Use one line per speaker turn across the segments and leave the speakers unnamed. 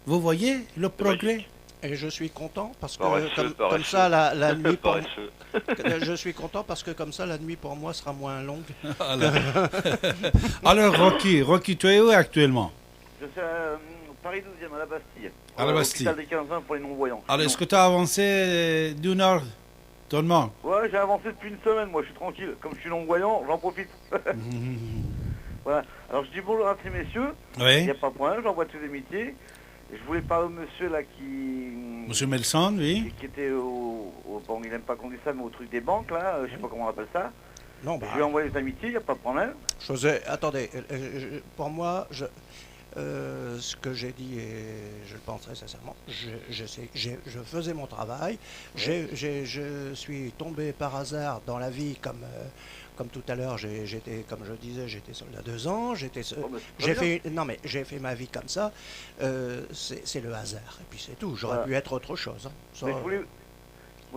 Vous voyez le progrès?
Et je suis content parce que
Paresseux,
comme ça la nuit pour
paresseux.
je suis content parce que comme ça la nuit pour moi sera moins longue.
Alors, Rocky, tu es où actuellement?
Je suis à Paris 12e, à la Bastille.
À la Bastille.
L'hôpital des 15 ans pour les non-voyants.
Alors, est-ce que tu as avancé d'une heure, Tournement?
Ouais, j'ai avancé depuis une semaine, moi je suis tranquille. Comme je suis non-voyant, j'en profite. Voilà. Alors je dis bonjour à ces messieurs. Il
Oui.
n'y a pas de problème, j'envoie tous les métiers. Je voulais parler au monsieur là
Monsieur Melson, oui.
qui était bon, il n'aime pas qu'on dise ça, mais au truc des banques là, je sais pas comment on appelle ça.
Non, bah,
Je lui ai envoyé les amitiés, il n'y a pas de problème.
attendez, pour moi, ce que j'ai dit, et je le pense très sincèrement, je faisais mon travail, je suis tombé par hasard dans la vie comme tout à l'heure, j'étais, comme je disais, j'étais soldat 2 ans, j'ai fait ma vie comme ça, c'est le hasard, et puis c'est tout, j'aurais pu être autre chose. Hein. Ça,
Mais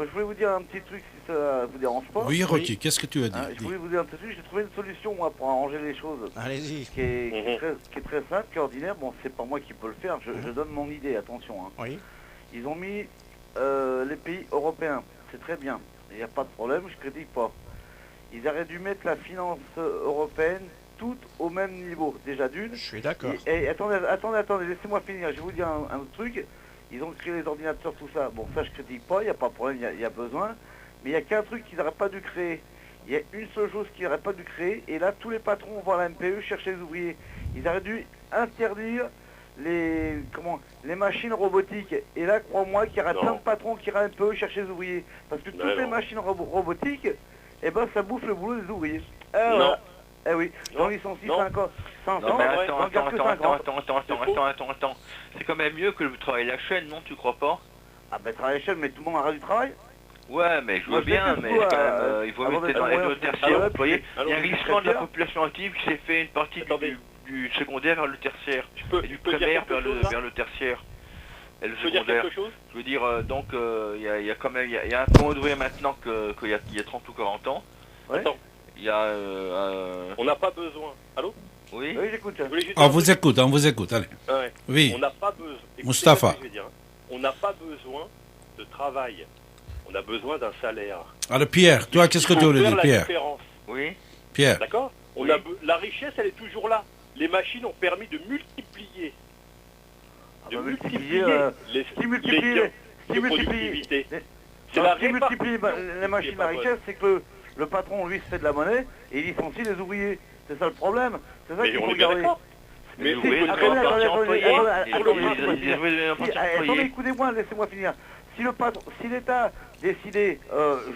je voulais vous dire un petit truc si ça vous dérange pas.
Oui, Rocky, qu'est-ce que tu as dit?
Je voulais vous dire un petit truc, j'ai trouvé une solution moi pour arranger les choses.
Allez-y.
Qui est très simple, qui est ordinaire. Bon, c'est pas moi qui peux le faire, je donne mon idée, attention. Hein.
Oui.
Ils ont mis les pays européens, c'est très bien, il n'y a pas de problème, je critique pas. Ils auraient dû mettre la finance européenne toute au même niveau, déjà d'une.
Je suis d'accord.
Et attendez, laissez-moi finir, je vais vous dire un autre truc. Ils ont créé les ordinateurs, tout ça. Bon, ça je critique pas, il n'y a pas de problème, il y a besoin. Mais il n'y a qu'un truc qu'ils n'auraient pas dû créer. Il y a une seule chose qu'ils n'auraient pas dû créer, et là tous les patrons vont à la MPE chercher les ouvriers. Ils auraient dû interdire les machines robotiques. Et là, crois-moi qu'il y aurait plein de patrons qui iraient à la MPE chercher les ouvriers. Parce que toutes les machines robotiques, eh ben ça bouffe le boulot des ouvriers. Voilà. Eh oui, j'en licencie 500,
Non, mais
j'en garde que 50.
attends. C'est quand même mieux que le travail à la chaîne, non, tu crois pas?
Ah ben travail à l'échelle, mais tout le monde arrête du travail.
Ouais, mais je vois
Moi, je
bien,
sais
mais
tout,
quand même, il faut mettre dans les deux tertiaires. Vous voyez, il y a un glissement de la population active qui s'est fait une partie du secondaire vers le tertiaire, et du primaire vers le tertiaire. Et le secondaire. Je veux dire, donc, il y a quand même, il y a un peu moins d'ouvriers maintenant qu'il y a 30 ou 40 ans.
Ouais.
Attends,
Il y a...
on n'a pas besoin. Allô?
Oui.
Oui, j'écoute.
On vous écoute, allez.
Ouais.
Oui.
On n'a pas besoin.
Mustapha.
On n'a pas besoin de travail. On a besoin d'un salaire.
Alors Pierre, toi, qu'est-ce que tu voulais dire, Pierre?
Oui.
Pierre.
D'accord. La richesse, elle est toujours là. Les machines ont permis de multiplier.
Multiplier
les productivités.
C'est la multiplie les machines à richesse, c'est que le patron, lui, se fait de la monnaie et il licencie les ouvriers. C'est ça le problème. C'est ça qu'il faut regarder.
Mais
attendez, écoutez-moi, laissez-moi finir. Si l'État décidait,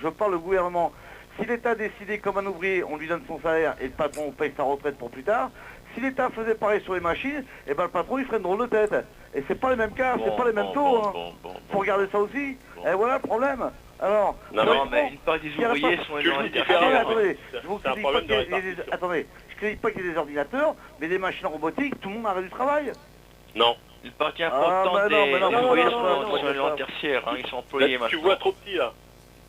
je parle le gouvernement, si l'État décidait comme un ouvrier, on lui donne son salaire et le patron paye sa retraite pour plus tard, si l'État faisait pareil sur les machines, et ben le patron il ferait une drôle de tête. Et c'est pas les mêmes cas, c'est pas les mêmes taux. Faut regarder ça aussi. Et voilà le problème. Alors,
non, mais une partie des ouvriers sont énormément
attendez, attendez, je critique pas qu'il y ait des ordinateurs, mais des machines robotiques, tout le monde arrête du travail.
Non.
Une partie importante des ouvriers sont énormément tertiaires, ils sont employés maintenant.
Tu vois trop petit là.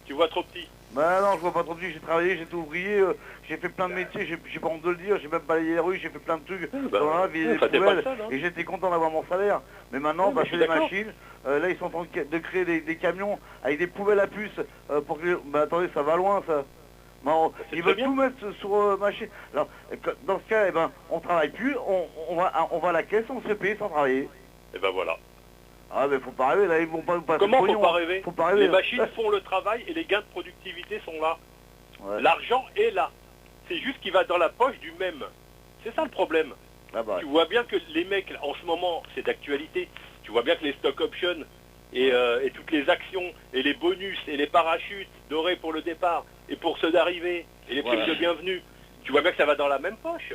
Tu vois trop petit.
Bah non, je vois pas trop petit, j'ai travaillé, j'étais ouvrier, j'ai fait plein de métiers, j'ai pas honte de le dire, j'ai même balayé les rues, j'ai fait plein de trucs, vider les poubelles, et j'étais content d'avoir mon salaire. Mais maintenant, je fais des machines, là ils sont en train de créer des camions avec des poubelles à puces, pour que attendez, ça va loin ça. Non, ils veulent tout mettre sur machine. Alors, dans ce cas, eh ben, on travaille plus, on va à la caisse, on se fait payer sans travailler.
Et ben voilà.
Ah mais faut pas rêver, là ils vont pas nous passer.
Comment faut pas rêver? Les
là.
machines font le travail et les gains de productivité sont là.
Ouais.
L'argent est là. C'est juste qu'il va dans la poche du même. C'est ça le problème.
Ah bah.
Tu vois bien que les mecs, en ce moment, c'est d'actualité. Tu vois bien que les stock options et toutes les actions et les bonus et les parachutes dorés pour le départ et pour ceux d'arrivée et les primes de bienvenue, tu vois bien que ça va dans la même poche.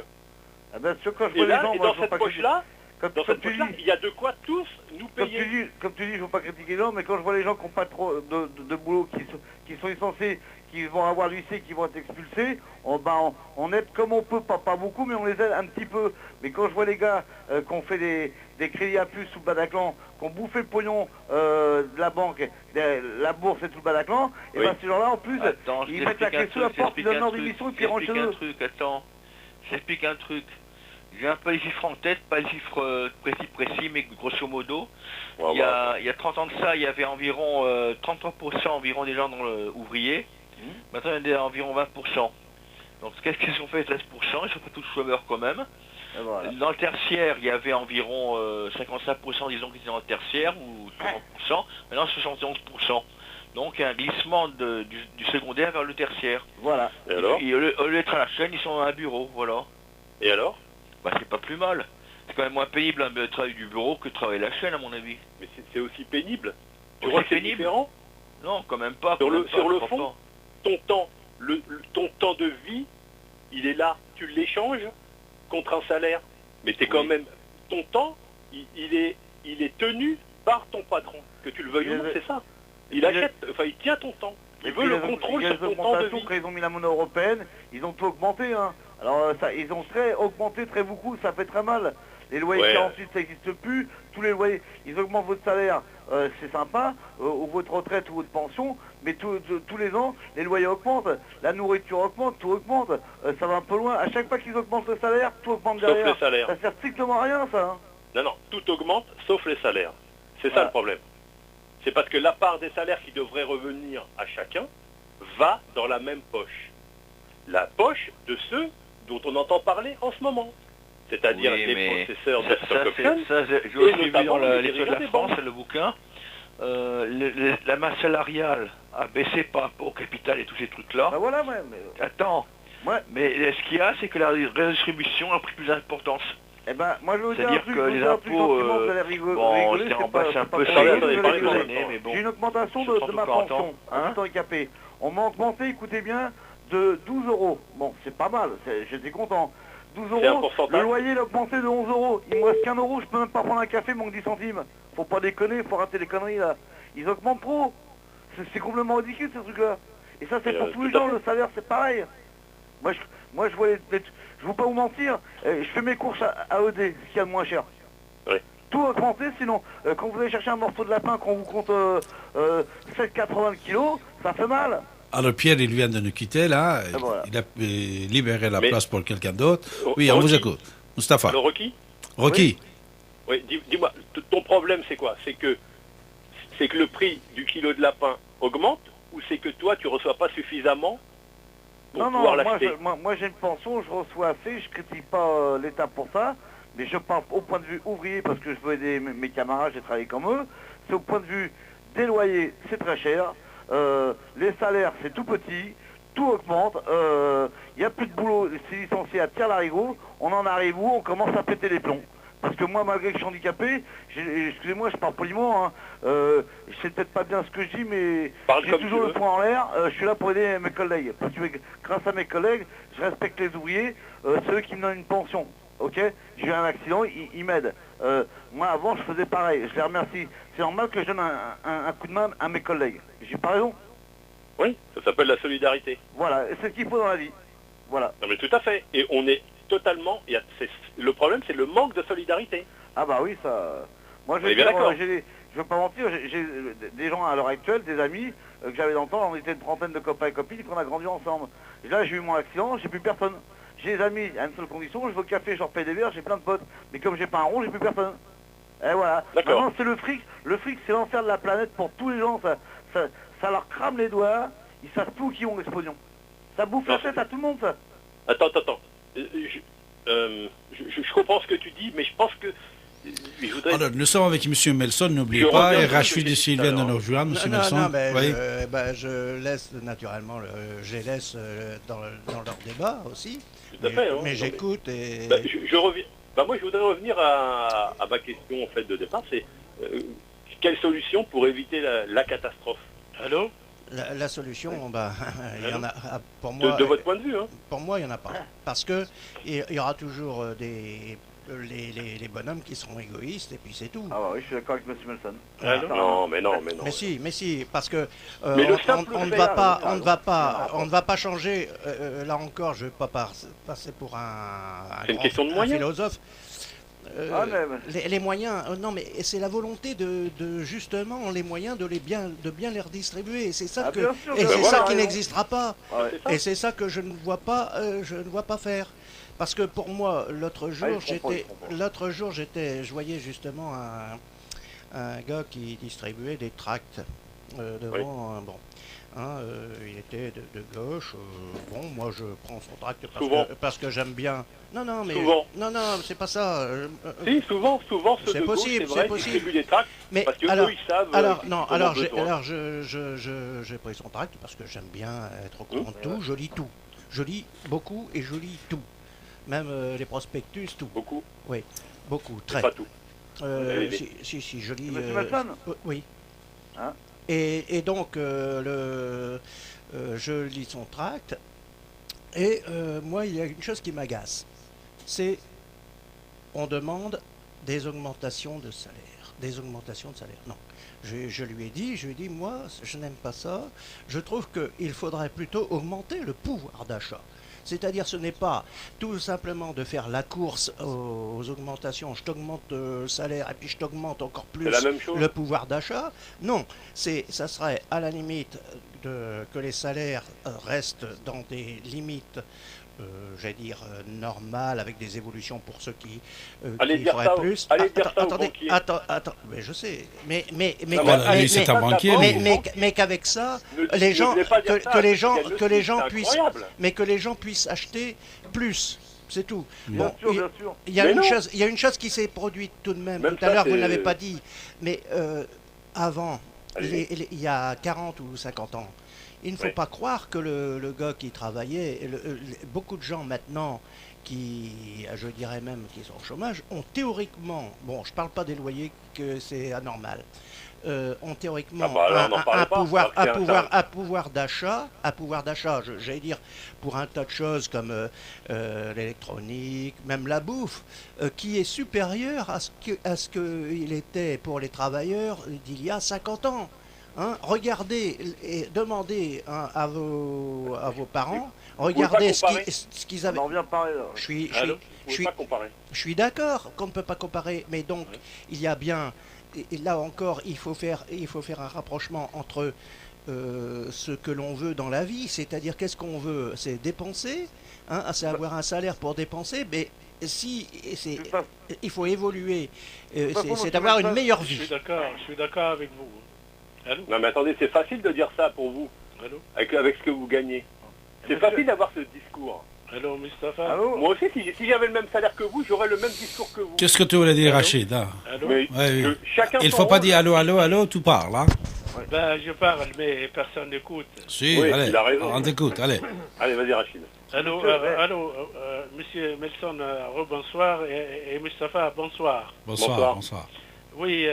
Ah ben, quand je
Et
vois
là,
les gens,
et
moi,
dans
je vois
cette
pas
poche-là,
critiquer.
il y a de quoi tous nous payer.
Comme tu dis, je ne veux pas critiquer les gens, mais quand je vois les gens qui n'ont pas trop de boulot, qui sont licenciés, qui vont avoir lycée, qui vont être expulsés, on aide comme on peut, pas beaucoup, mais on les aide un petit peu. Mais quand je vois les gars qui ont fait des crédits à puce sous le Bataclan, qui ont bouffé le pognon de la banque, la bourse et tout le Bataclan, et ben ces gens-là en plus, ils mettent la clé sous la porte, ils donnent leur démission et puis ils rentrent chez eux.
J'explique un truc. J'ai un peu les chiffres en tête, pas les chiffres précis, mais grosso modo,
Ouais,
il y a 30 ans de ça, il y avait environ 33% environ des gens dans le ouvrier. Maintenant, il y en a environ 20%. Donc, qu'est-ce qu'ils ont fait 13%? Ils sont pas tous chômeurs quand même.
Voilà.
Dans le tertiaire, il y avait environ 55%, disons, qui étaient dans le tertiaire, ou 30%. Maintenant, 71%. Donc, il y a un glissement du secondaire vers le tertiaire.
Voilà.
Et alors?
Et au lieu d'être à la chaîne, ils sont dans un bureau, voilà.
Et alors?
Bah, c'est pas plus mal. C'est quand même moins pénible de travailler du bureau que de travailler la chaîne, à mon avis.
Mais c'est aussi pénible. Tu
Aussi
vois que c'est
pénible?
différent?
Non, quand même pas.
Sur le
je crois
fond,
pas.
ton temps, ton temps de vie, il est là. Tu l'échanges contre un salaire. Mais t'es quand même... Ton temps, il est tenu par ton patron. Que tu le veuilles ou non, c'est ça. Il achète, enfin il tient ton temps. Il veut le contrôle sur ton temps de vie.
Quand ils ont mis la monnaie européenne, ils ont tout augmenté. Hein. Alors ça, ils ont augmenté très beaucoup, ça fait très mal. Les loyers 48, ça n'existe plus. Tous les loyers, ils augmentent votre salaire, c'est sympa, ou votre retraite ou votre pension, mais tous les ans, les loyers augmentent, la nourriture augmente, tout augmente. Ça va un peu loin. À chaque fois qu'ils augmentent le salaire, tout augmente derrière.
Sauf les salaires.
Ça sert strictement à rien, ça. Hein.
Non, tout augmente, sauf les salaires. C'est ça le problème. C'est parce que la part des salaires qui devrait revenir à chacun va dans la même poche. La poche de ceux dont on entend parler en ce moment. C'est-à-dire les processeurs de stock options.
J'ai aussi vu dans l'Histoire de la France, le bouquin, la masse salariale a baissé par rapport au capital et tous ces trucs-là.
Ben voilà, mais...
Attends, mais ce qu'il y a, c'est que la redistribution a pris plus d'importance.
Eh ben, moi je veux dire un
C'est-à-dire
truc,
que les impôts, bon, c'était remplacé un peu sur les années, mais bon.
J'ai une augmentation de ma pension, hein, handicapé. On m'a augmenté, écoutez bien, de 12 €. Bon, c'est pas mal, j'étais content. 12 €, le loyer l'a augmenté de 11 €. Il me reste qu'un euro, je peux même pas prendre un café, manque 10 centimes. Faut pas déconner, faut rater les conneries là. Ils augmentent trop. C'est complètement ridicule ce truc-là. Et ça c'est pour tous les gens, le salaire c'est pareil. Moi je vois je ne veux pas vous mentir, je fais mes courses à ED, ce qu'il y a de moins cher.
Oui.
Tout augmenté, sinon, quand vous allez chercher un morceau de lapin, qu'on vous compte 7,80 kg, ça fait mal.
Alors Pierre, il vient de nous quitter là,
voilà.
Il a libéré la place pour quelqu'un d'autre. Oui, on vous écoute. Mustapha.
Le Rocky?
Rocky.
Oui, dis-moi, ton problème c'est quoi? C'est que le prix du kilo de lapin augmente ou c'est que toi tu reçois pas suffisamment pour pouvoir l'acheter?
Moi j'ai une pension, je reçois assez, je critique pas l'État pour ça, mais je parle au point de vue ouvrier parce que je veux aider mes camarades, j'ai travaillé comme eux. C'est au point de vue des loyers, c'est très cher, les salaires c'est tout petit, tout augmente, il n'y a plus de boulot, c'est licencié à Tire-Larigot, on en arrive où? On commence à péter les plombs. Parce que moi, malgré que je suis handicapé, excusez-moi, je parle poliment, hein, je sais peut-être pas bien ce que je dis, mais j'ai toujours le poing en l'air, je suis là pour aider mes collègues. Parce que grâce à mes collègues, je respecte les ouvriers, c'est eux qui me donnent une pension, ok? J'ai eu un accident, ils m'aident. Moi, avant, je faisais pareil, je les remercie. C'est normal que je donne un coup de main à mes collègues. J'ai pas raison?
Oui, ça s'appelle la solidarité.
Voilà, c'est ce qu'il faut dans la vie. Voilà.
Non mais tout à fait, et on est totalement... le problème, c'est le manque de solidarité.
Ah bah oui, ça... Moi, je veux pas mentir, j'ai des gens à l'heure actuelle, des amis que j'avais dans le temps, on était une trentaine de copains et copines qu'on a grandi ensemble. Et là, j'ai eu mon accident, j'ai plus personne. J'ai des amis à une seule condition, je veux au café, je leur paye des verres, j'ai plein de potes. Mais comme j'ai pas un rond, j'ai plus personne. Et voilà. Maintenant, c'est le fric. Le fric, c'est l'enfer de la planète pour tous les gens. Ça leur crame les doigts, ils savent tout qui ont l'explosion. Ça bouffe la tête à tout le monde, ça.
Attends. Je comprends ce que tu dis, mais je pense que...
Alors, nous sommes avec M. Melson, n'oubliez pas, et Rachid et Sylvain de nous rejoindre, M. Melson.
Non, mais je laisse naturellement, je les laisse dans leur débat aussi.
Tout à fait.
Mais j'écoute et...
je reviens. Moi, je voudrais revenir à ma question en fait de départ, c'est quelle solution pour éviter la catastrophe? Allô?
La solution, il y en a, pour moi...
De votre point de vue, hein?
Pour moi, il n'y en a pas. Parce que il y aura toujours les bonhommes qui seront égoïstes, et puis c'est tout.
Ah bah oui, je suis d'accord avec M. Melson.
Non.
Mais si, parce que
on
ne va pas changer, là encore, je ne veux pas passer pour un
une question de moyens.
Philosophe. Les moyens, non mais c'est la volonté de justement les moyens de bien les redistribuer. Et c'est ça qui n'existera pas. Et c'est ça que je ne vois pas faire. Parce que pour moi, l'autre jour,
je comprends.
je voyais justement un gars qui distribuait des tracts devant un bon. Il était de gauche. Bon, moi je prends son tract parce que j'aime bien. Non, non, mais
Souvent.
non, c'est pas ça.
Si, souvent ceux
c'est
de gauche,
possible,
c'est vrai,
c'est possible.
distribuent des tracts,
Mais
parce que
alors,
eux, ils savent qu'ils en ont besoin.
alors j'ai pris son tract parce que j'aime bien être au courant de tout. Je lis tout. Je lis beaucoup et je lis tout. Même les prospectus, tout.
Beaucoup.
Oui, beaucoup, très.
Pas tout.
Si, je lis.
Monsieur Masson
Oui.
Hein
Et donc, je lis son tract. Et moi, il y a une chose qui m'agace. C'est, on demande des augmentations de salaire. Des augmentations de salaire. Non. Je lui ai dit, moi, je n'aime pas ça. Je trouve qu'il faudrait plutôt augmenter le pouvoir d'achat. C'est-à-dire, ce n'est pas tout simplement de faire la course aux augmentations. Je t'augmente le salaire et puis je t'augmente encore plus le pouvoir d'achat. Non, ça serait à la limite que les salaires restent dans des limites, j'allais dire, normales, avec des évolutions pour ceux qui feraient plus. Attends, mais je sais. Mais
c'est un banquier.
Mais qu'avec ça, que les gens puissent acheter plus. C'est tout.
Bien sûr.
Il y a une chose qui s'est produite tout de même. Tout à l'heure, vous n'avez pas dit. Mais avant, il y a 40 ou 50 ans, il ne faut pas croire que le gars qui travaillait, beaucoup de gens maintenant je dirais même qui sont au chômage, ont théoriquement, bon, je ne parle pas des loyers que c'est anormal, ont théoriquement un pouvoir d'achat, j'allais dire, pour un tas de choses comme l'électronique, même la bouffe, qui est supérieur à ce qu'il était pour les travailleurs d'il y a 50 ans. Regardez et demandez à vos parents, regardez ce qu'ils avaient.
On en revient pareil.
Je suis d'accord qu'on ne peut pas comparer, mais donc il y a bien, et là encore, il faut faire un rapprochement entre ce que l'on veut dans la vie, c'est-à-dire qu'est-ce qu'on veut, c'est dépenser, c'est avoir un salaire pour dépenser, mais il faut évoluer, c'est d'avoir une meilleure vie.
Je suis d'accord avec vous. Allô?
Non mais attendez, c'est facile de dire ça pour vous, avec ce que vous gagnez. C'est facile d'avoir ce discours.
Allô, Mustapha?
Allô? Moi aussi, si j'avais le même salaire que vous, j'aurais le même discours que vous.
Qu'est-ce que tu voulais dire, Rachid? Il ne faut pas dire allô, tu parles. Hein?
Ben, je parle, mais personne n'écoute.
Si, allez, il a raison. On t'écoute, allez.
Allez, vas-y, Rachid.
Allô, monsieur Melson, rebonsoir, et Mustapha, bonsoir.
Bonsoir.
Oui,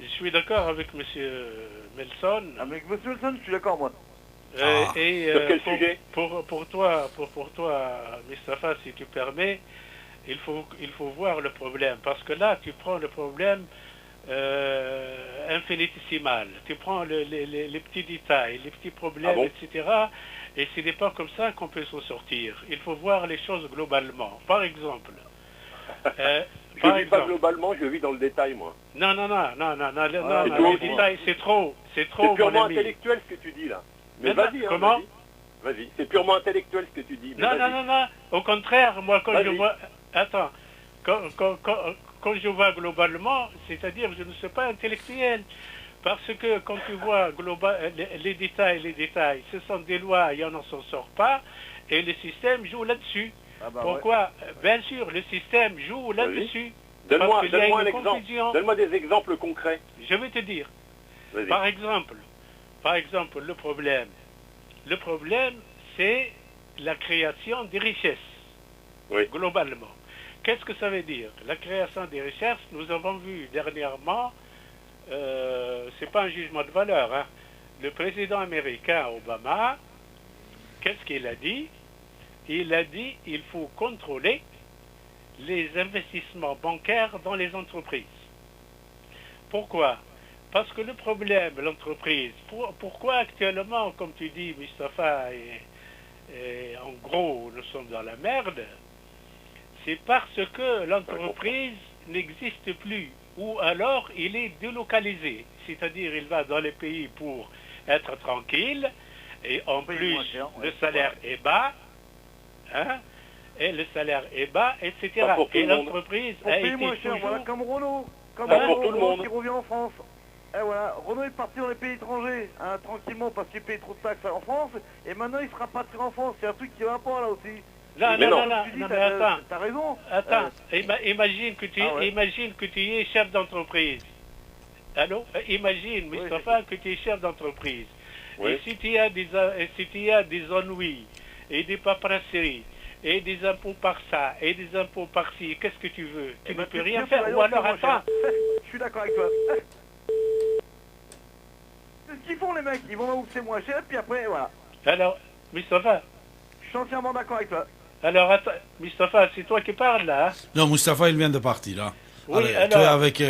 je suis d'accord avec M. Melson.
Avec M. Melson, je suis d'accord, moi.
Sur quel sujet?
Pour toi, Mustapha, si tu permets, il faut voir le problème. Parce que là, tu prends le problème infinitésimal. Tu prends les petits détails, les petits problèmes, etc. Et ce n'est pas comme ça qu'on peut s'en sortir. Il faut voir les choses globalement. Par exemple...
Je ne vis pas globalement, je vis dans le détail, moi.
Non, le détail, c'est trop. C'est
purement intellectuel ce que tu dis, là. Mais vas-y,
comment?
Vas-y, c'est purement intellectuel ce que tu dis.
Non. Au contraire, moi, quand je vois... Attends. Quand je vois globalement, c'est-à-dire je ne suis pas intellectuel. Parce que quand tu vois les détails, ce sont des lois et on n'en s'en sort pas, et le système joue là-dessus. Pourquoi? Bien sûr, le système joue là-dessus.
Donne-moi un exemple. Donne-moi des exemples concrets.
Je vais te dire. Par exemple, le problème. Le problème, c'est la création des richesses. Globalement. Qu'est-ce que ça veut dire? La création des richesses, nous avons vu dernièrement, c'est pas un jugement de valeur, hein. Le président américain Obama, qu'est-ce qu'il a dit? Il a dit qu'il faut contrôler les investissements bancaires dans les entreprises. Pourquoi? Parce que le problème, l'entreprise, pourquoi actuellement, comme tu dis, Mustapha, et en gros, nous sommes dans la merde, c'est parce que l'entreprise n'existe plus, ou alors il est délocalisé, c'est-à-dire il va dans les pays pour être tranquille, et en plus, le salaire est bas, et le salaire est bas, etc.
Pas pour tout
Et
le monde.
l'entreprise
Pour
a
payer
été
moins cher,
toujours...
voilà, comme Renault. Comme
Pas
Renault,
pour tout le monde.
qui revient en France. Et voilà, Renault est parti dans les pays étrangers, hein, tranquillement, parce qu'il paye trop de taxes en France, et maintenant il sera pas tiré en France. C'est un truc qui va pas là aussi.
Non,
Mais non.
mais attends.
T'as raison.
Attends, imagine que
ouais.
imagine que tu es chef d'entreprise. Allô? Imagine,
Oui,
Mustapha, que tu es chef d'entreprise.
Oui.
Et si tu y a des ennuis et des paperasseries et des impôts par ça et des impôts par ci, qu'est-ce que tu veux? Tu ne peux rien faire. Ou alors, attends.
Je suis d'accord avec toi. C'est ce qu'ils font les mecs, ils vont là où c'est moins cher, puis après, voilà.
Alors, Mustapha,
Je suis entièrement d'accord avec toi.
alors, attends, Mustapha, c'est toi qui parles là, hein?
Non, Mustapha, il vient de partir, là.
Oui,
Allez,
alors-
tu es avec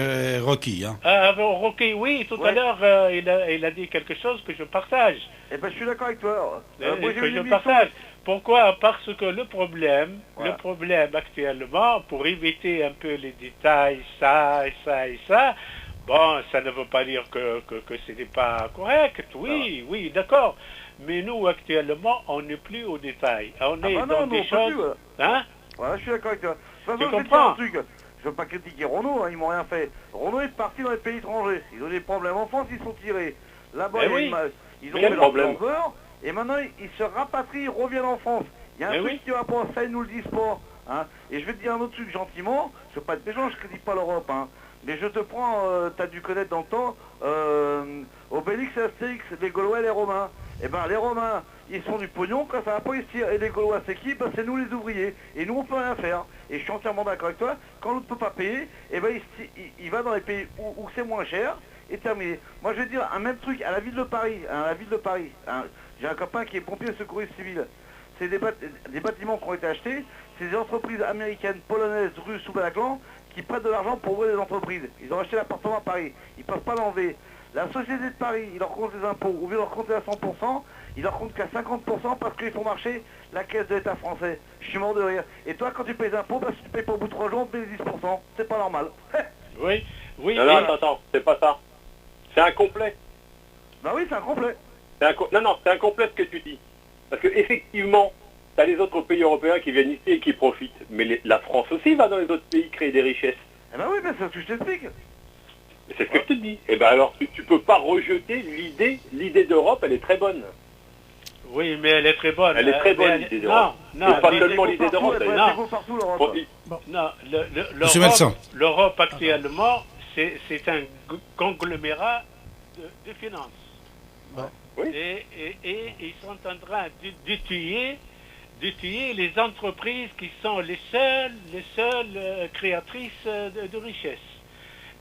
Rocky, hein.
Rocky, oui, tout à
Ouais.
l'heure, il a dit quelque chose que je partage.
Eh ben, je suis d'accord avec toi. Moi, j'ai
Que
eu
je
une
partage. Pourquoi? Parce que le problème
Voilà.
actuellement, pour éviter un peu les détails, ça et ça et ça, bon, ça ne veut pas dire que ce n'est pas correct, oui, d'accord. Mais nous, actuellement, on n'est plus aux détails. On est
bah
dans
non,
des
on peut plus,
choses... Hein?
Voilà, je suis d'accord avec toi. De toute façon,
Tu
je vais te dire
comprends?
un truc. Je veux pas critiquer Renault, hein, ils m'ont rien fait. Renault est parti dans les pays étrangers. Ils ont des problèmes en France, ils sont tirés. Là-bas,
Eh
il y a
oui.
ils ont
Mais
fait
quel
leur
problème?
transfert, et maintenant ils se rapatrient, ils reviennent en France. Il y a un
Eh
truc
oui.
qui va pas, ça ils nous le disent pas. Hein. Et je vais te dire un autre truc gentiment, je veux pas être méchant, je critique pas l'Europe. Hein. Mais je te prends, t'as dû connaître dans le temps, Obélix et Astérix, les Gaulois et les Romains. Eh ben les Romains, ils font du pognon, quand ça va pas ici, et les Gaulois c'est qui? Ben, c'est nous les ouvriers, et nous on peut rien faire. Et je suis entièrement d'accord avec toi, quand l'autre peut pas payer, eh ben il va dans les pays où c'est moins cher, et terminé. Moi je vais te dire un même truc à la ville de Paris, hein. J'ai un copain qui est pompier secouriste civil. C'est des bâtiments qui ont été achetés, c'est des entreprises américaines, polonaises, russes ou Bataclan qui prêtent de l'argent pour ouvrir des entreprises. Ils ont acheté l'appartement à Paris, ils peuvent pas l'enlever. La société de Paris, ils leur comptent les impôts, ou bien leur compter à 100%, ils leur comptent qu'à 50% parce qu'ils font marcher la caisse de l'État français. Je suis mort de rire. Et toi, quand tu payes les impôts, parce que tu payes pas au bout de 3 jours, on te paye 10%. C'est pas normal.
Oui.
Non, attends, c'est pas ça. C'est incomplet.
Bah oui, c'est incomplet.
Non, c'est incomplet ce que tu dis. Parce que effectivement, tu as les autres pays européens qui viennent ici et qui profitent. Mais la France aussi va dans les autres pays créer des richesses.
Eh ben oui, mais c'est ce que je t'explique.
C'est ce que je te dis. Et ben alors, tu peux pas rejeter l'idée d'Europe, elle est très bonne.
Oui, mais elle est très bonne.
Elle est très bonne, l'idée d'Europe.
Non,
C'est pas
l'idée-
seulement l'idée d'Europe,
Elle
d'ailleurs.
est égaux partout, l'Europe.
Non,
Monsieur Melson.
l'Europe actuellement, c'est un conglomérat de finances.
Oui.
Et ils sont en train de tuer les entreprises qui sont les seules créatrices de richesses.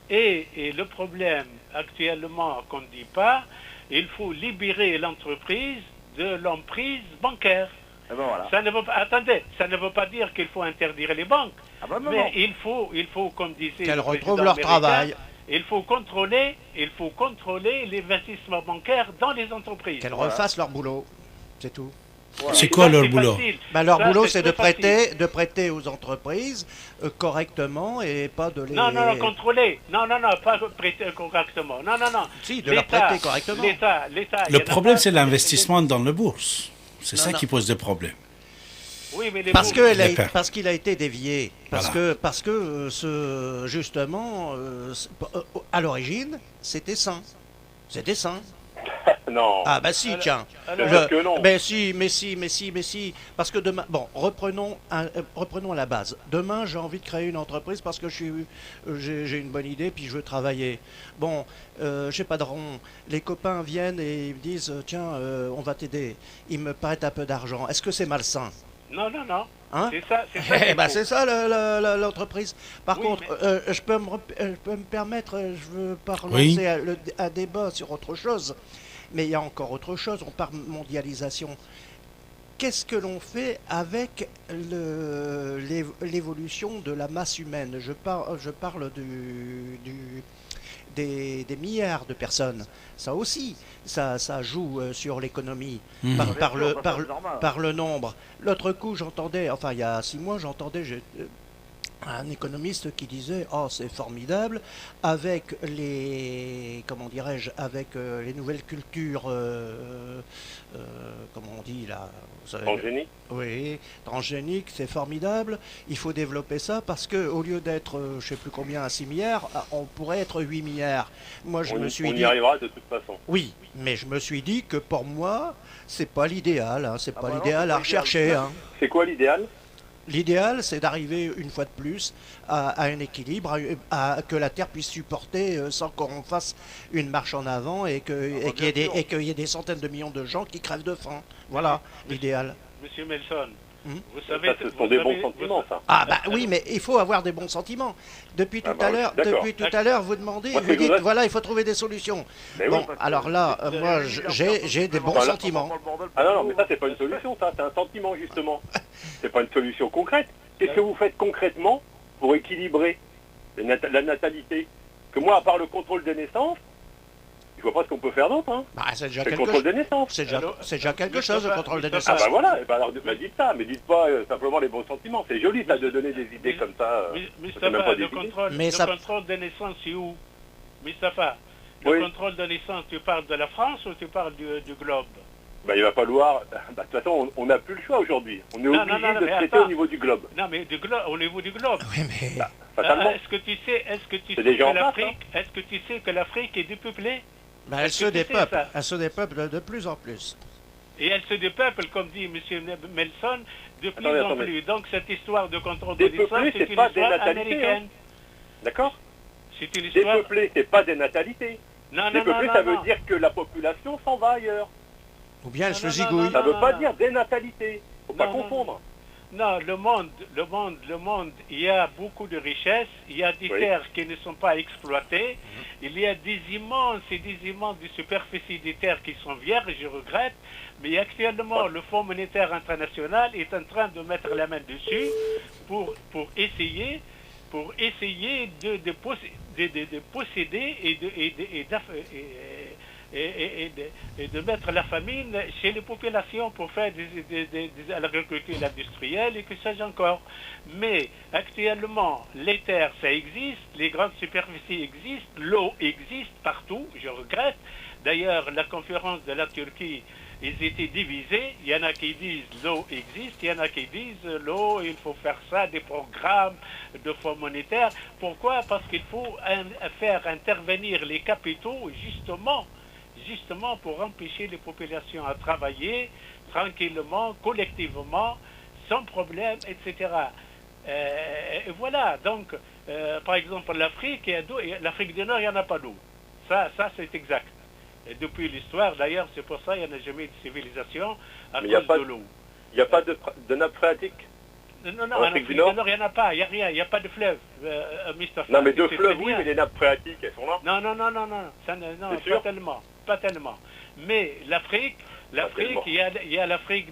Et le problème actuellement qu'on ne dit pas, il faut libérer l'entreprise de l'emprise bancaire.
Eh ben voilà.
Ça ne veut pas, attendez, ça ne veut pas dire qu'il faut interdire les banques,
Ah bah non,
mais
non.
il faut, comme disait
Qu'elles
le
retrouvent
président
leur
américain,
travail.
il faut contrôler l'investissement bancaire dans les entreprises.
Qu'elles refassent leur boulot. C'est tout.
C'est
Et
quoi
ça,
leur
c'est
boulot?
facile.
Leur
Ça,
boulot, c'est de
très facile.
prêter aux entreprises correctement et pas de les...
Non, contrôler. Non, pas prêter correctement. Non.
Si, de leur prêter correctement.
L'État.
Le problème, c'est l'investissement dans la bourse. C'est ça qui pose des problèmes.
Oui, mais les
Parce
bourses-
parce qu'il a été dévié. Parce
Voilà.
que justement, à l'origine, c'était sain. C'était sain.
Non.
Ah bah si,
Alors-
tiens.
alors-
Parce que non.
Mais si. Parce que demain, bon, reprenons à la base. Demain, j'ai envie de créer une entreprise parce que j'ai une bonne idée puis je veux travailler. Bon, j'ai pas de rond. Les copains viennent et ils me disent, tiens, on va t'aider. Ils me prêtent un peu d'argent. Est-ce que c'est malsain?
Non.
Hein?
C'est ça. qu'il
Ben,
faut.
c'est ça l'entreprise. Par
Oui,
contre, je peux me permettre, je veux pas relancer un débat sur autre chose, mais il y a encore autre chose. On parle de mondialisation. Qu'est-ce que l'on fait avec l'évolution de la masse humaine? Je parle des milliards de personnes. Ça aussi, ça joue sur l'économie par le nombre. L'autre coup, j'entendais, enfin il y a 6 mois, j'entendais un économiste qui disait oh c'est formidable avec les les nouvelles cultures comment on dit là
Transgénique.
Oui, transgénique, c'est formidable, il faut développer ça parce que au lieu d'être je sais plus combien à 6 milliards on pourrait être 8 milliards. Moi je me suis dit
on y arrivera de toute façon.
Oui, mais je me suis dit que pour moi c'est pas l'idéal, c'est pas l'idéal à rechercher.
C'est quoi l'idéal?
L'idéal, c'est d'arriver une fois de plus à un équilibre, que la Terre puisse supporter sans qu'on fasse une marche en avant et qu'il y ait des centaines de millions de gens qui crèvent de faim. Voilà l'idéal.
Monsieur Melson, vous savez...
Ça, ce sont des bons sentiments, ça.
Ah bah oui, mais il faut avoir des bons sentiments. Depuis tout à l'heure, vous demandez, vous dites, voilà, il faut trouver des solutions. Mais bon, oui. Alors là, moi, j'ai des bons sentiments.
Ah non, mais ça, c'est pas une solution, ça, c'est un sentiment, justement. C'est pas une solution concrète. Qu'est-ce que vous faites concrètement pour équilibrer la natalité? Que moi, à part le contrôle des naissances, je vois pas ce qu'on peut faire d'autre. Hein.
Bah, c'est déjà
le contrôle des naissances.
C'est déjà quelque chose, le contrôle des naissances.
Ah bah voilà, alors dites ça, mais dites pas simplement les bons sentiments. C'est joli ça de donner des idées comme ça.
Mustapha, le contrôle des naissances, c'est où? Mustapha, le contrôle des naissances, tu parles de la France ou tu parles du globe?
Bah, il va falloir... de toute façon, on n'a plus le choix aujourd'hui. On est obligé de traiter au niveau du globe.
Non, mais au niveau du globe.
Oui, mais...
Est-ce que tu sais que l'Afrique est dépeuplée?
Ben, elle se dépeuple de plus en plus.
Et elle se dépeuple, comme dit M. Melson, de plus en plus. Donc cette histoire de contrôle de l'histoire, c'est une histoire américaine.
D'accord?
C'est une histoire...
Dépeuplé, c'est pas des natalités. Dépeuplé, ça veut dire que la population s'en va ailleurs.
Ou bien elle se zigouille.
Ça veut pas dire dénatalité. Faut pas confondre.
Non, le monde, il y a beaucoup de richesses, il y a des terres qui ne sont pas exploitées, il y a des immenses de superficies des terres qui sont vierges, je regrette, mais actuellement le Fonds monétaire international est en train de mettre la main dessus pour essayer de posséder et de mettre la famine chez les populations pour faire l'agriculture industrielle et que sais-je encore. Mais actuellement, les terres, ça existe, les grandes superficies existent, l'eau existe partout, je regrette. D'ailleurs, la conférence de la Turquie, ils étaient divisés. Il y en a qui disent l'eau existe, il y en a qui disent l'eau, il faut faire ça, des programmes de fonds monétaires. Pourquoi? Parce qu'il faut faire intervenir les capitaux justement pour empêcher les populations à travailler tranquillement, collectivement, sans problème, etc. Et voilà, donc, par exemple, l'Afrique du Nord, il n'y en a pas d'eau. Ça c'est exact. Et depuis l'histoire, d'ailleurs, c'est pour ça qu'il n'y en a jamais de civilisation à cause de l'eau.
Il n'y a pas de nappe phréatique?
Non, en Afrique du Nord, il n'y en a pas, il n'y a rien, il n'y a pas de fleuve.
Non, mais de fleuves, oui, mais les nappes phréatiques, elles sont là.
Non, pas tellement. Mais l'Afrique, il y a l'Afrique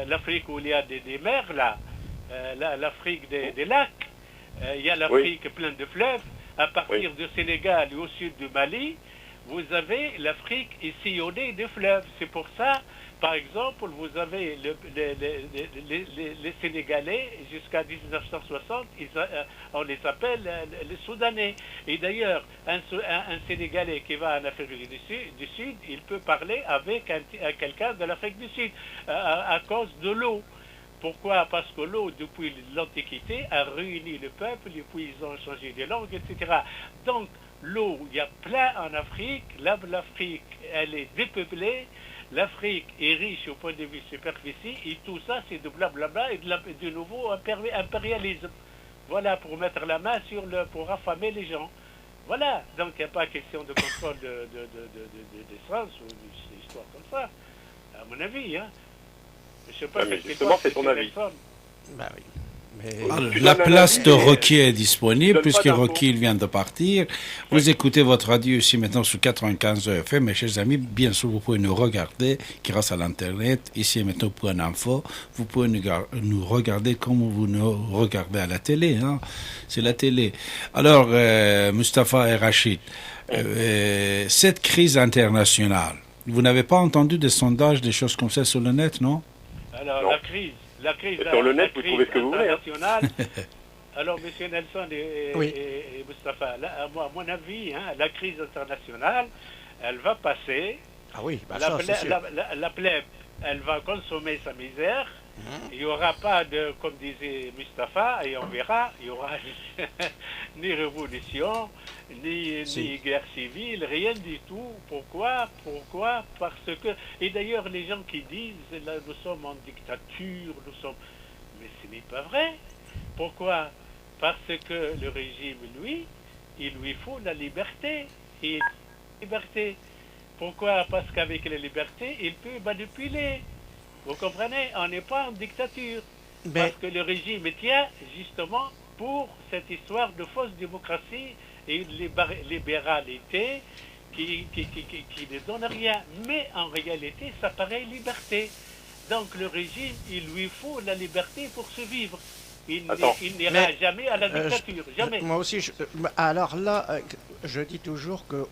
l'Afrique où il y a des mers, là, l'Afrique des lacs, il y a l'Afrique pleine de fleuves. À partir du Sénégal et au sud du Mali, vous avez l'Afrique sillonnée de fleuves. C'est pour ça, par exemple, vous avez les Sénégalais, jusqu'à 1960, on les appelle les Soudanais. Et d'ailleurs, un Sénégalais qui va en Afrique du Sud, il peut parler avec quelqu'un de l'Afrique du Sud, à cause de l'eau. Pourquoi? Parce que l'eau, depuis l'Antiquité, a réuni le peuple, et puis ils ont changé de langue, etc. Donc, l'eau, il y a plein en Afrique. L'Afrique, elle est dépeuplée. L'Afrique est riche au point de vue superficie. Et tout ça, c'est de blablabla et de nouveau impérialisme. Voilà, pour mettre la main pour affamer les gens. Voilà. Donc, il n'y a pas question de contrôle d'essence ou d'histoire comme ça, à mon avis, hein. Je sais pas,
mais justement, c'est ton avis.
Bah oui.
Alors, la place de Rocky est disponible, puisque Rocky vient de partir. Vous écoutez votre radio ici maintenant sur 95 FM, mes chers amis. Bien sûr, vous pouvez nous regarder grâce à l'Internet. Ici maintenant, pour une info, vous pouvez nous regarder comme vous nous regardez à la télé. Hein. C'est la télé. Alors, Mustapha et Rachid, cette crise internationale, vous n'avez pas entendu des sondages, des choses comme ça sur le net, non?
Alors, la crise
sur le net, vous trouvez ce que vous voulez.
Alors, M. Nelson et Moustapha, à mon avis, la crise internationale, elle va passer.
Ah oui,
la plèbe, elle va consommer sa misère. Il n'y aura pas de, comme disait Moustapha, et on verra, il n'y aura ni révolution, ni guerre civile, rien du tout. Pourquoi? Parce que, et d'ailleurs les gens qui disent, là nous sommes en dictature, mais ce n'est pas vrai. Pourquoi? Parce que le régime, lui, il lui faut la liberté. Et liberté. Pourquoi? Parce qu'avec la liberté, il peut manipuler. Vous comprenez? On n'est pas en dictature. Parce que le régime tient justement pour cette histoire de fausse démocratie et une libéralité qui ne donne rien. Mais en réalité, ça paraît liberté. Donc le régime, il lui faut la liberté pour se vivre. Il n'ira jamais à la dictature. Jamais.
Moi aussi, alors là, je dis toujours que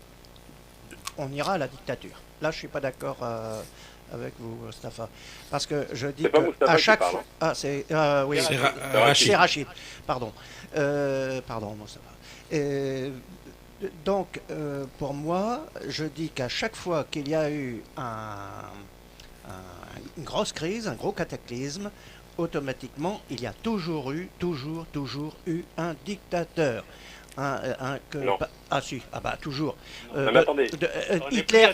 on ira à la dictature. Là, je ne suis pas d'accord avec vous, Moustapha. Parce que je dis qu'à chaque fois... Ah, c'est... oui, c'est Rachid. Pardon. Pardon, Moustapha. Donc, pour moi, je dis qu'à chaque fois qu'il y a eu une grosse crise, un gros cataclysme, automatiquement, il y a toujours eu un dictateur. Toujours. Hitler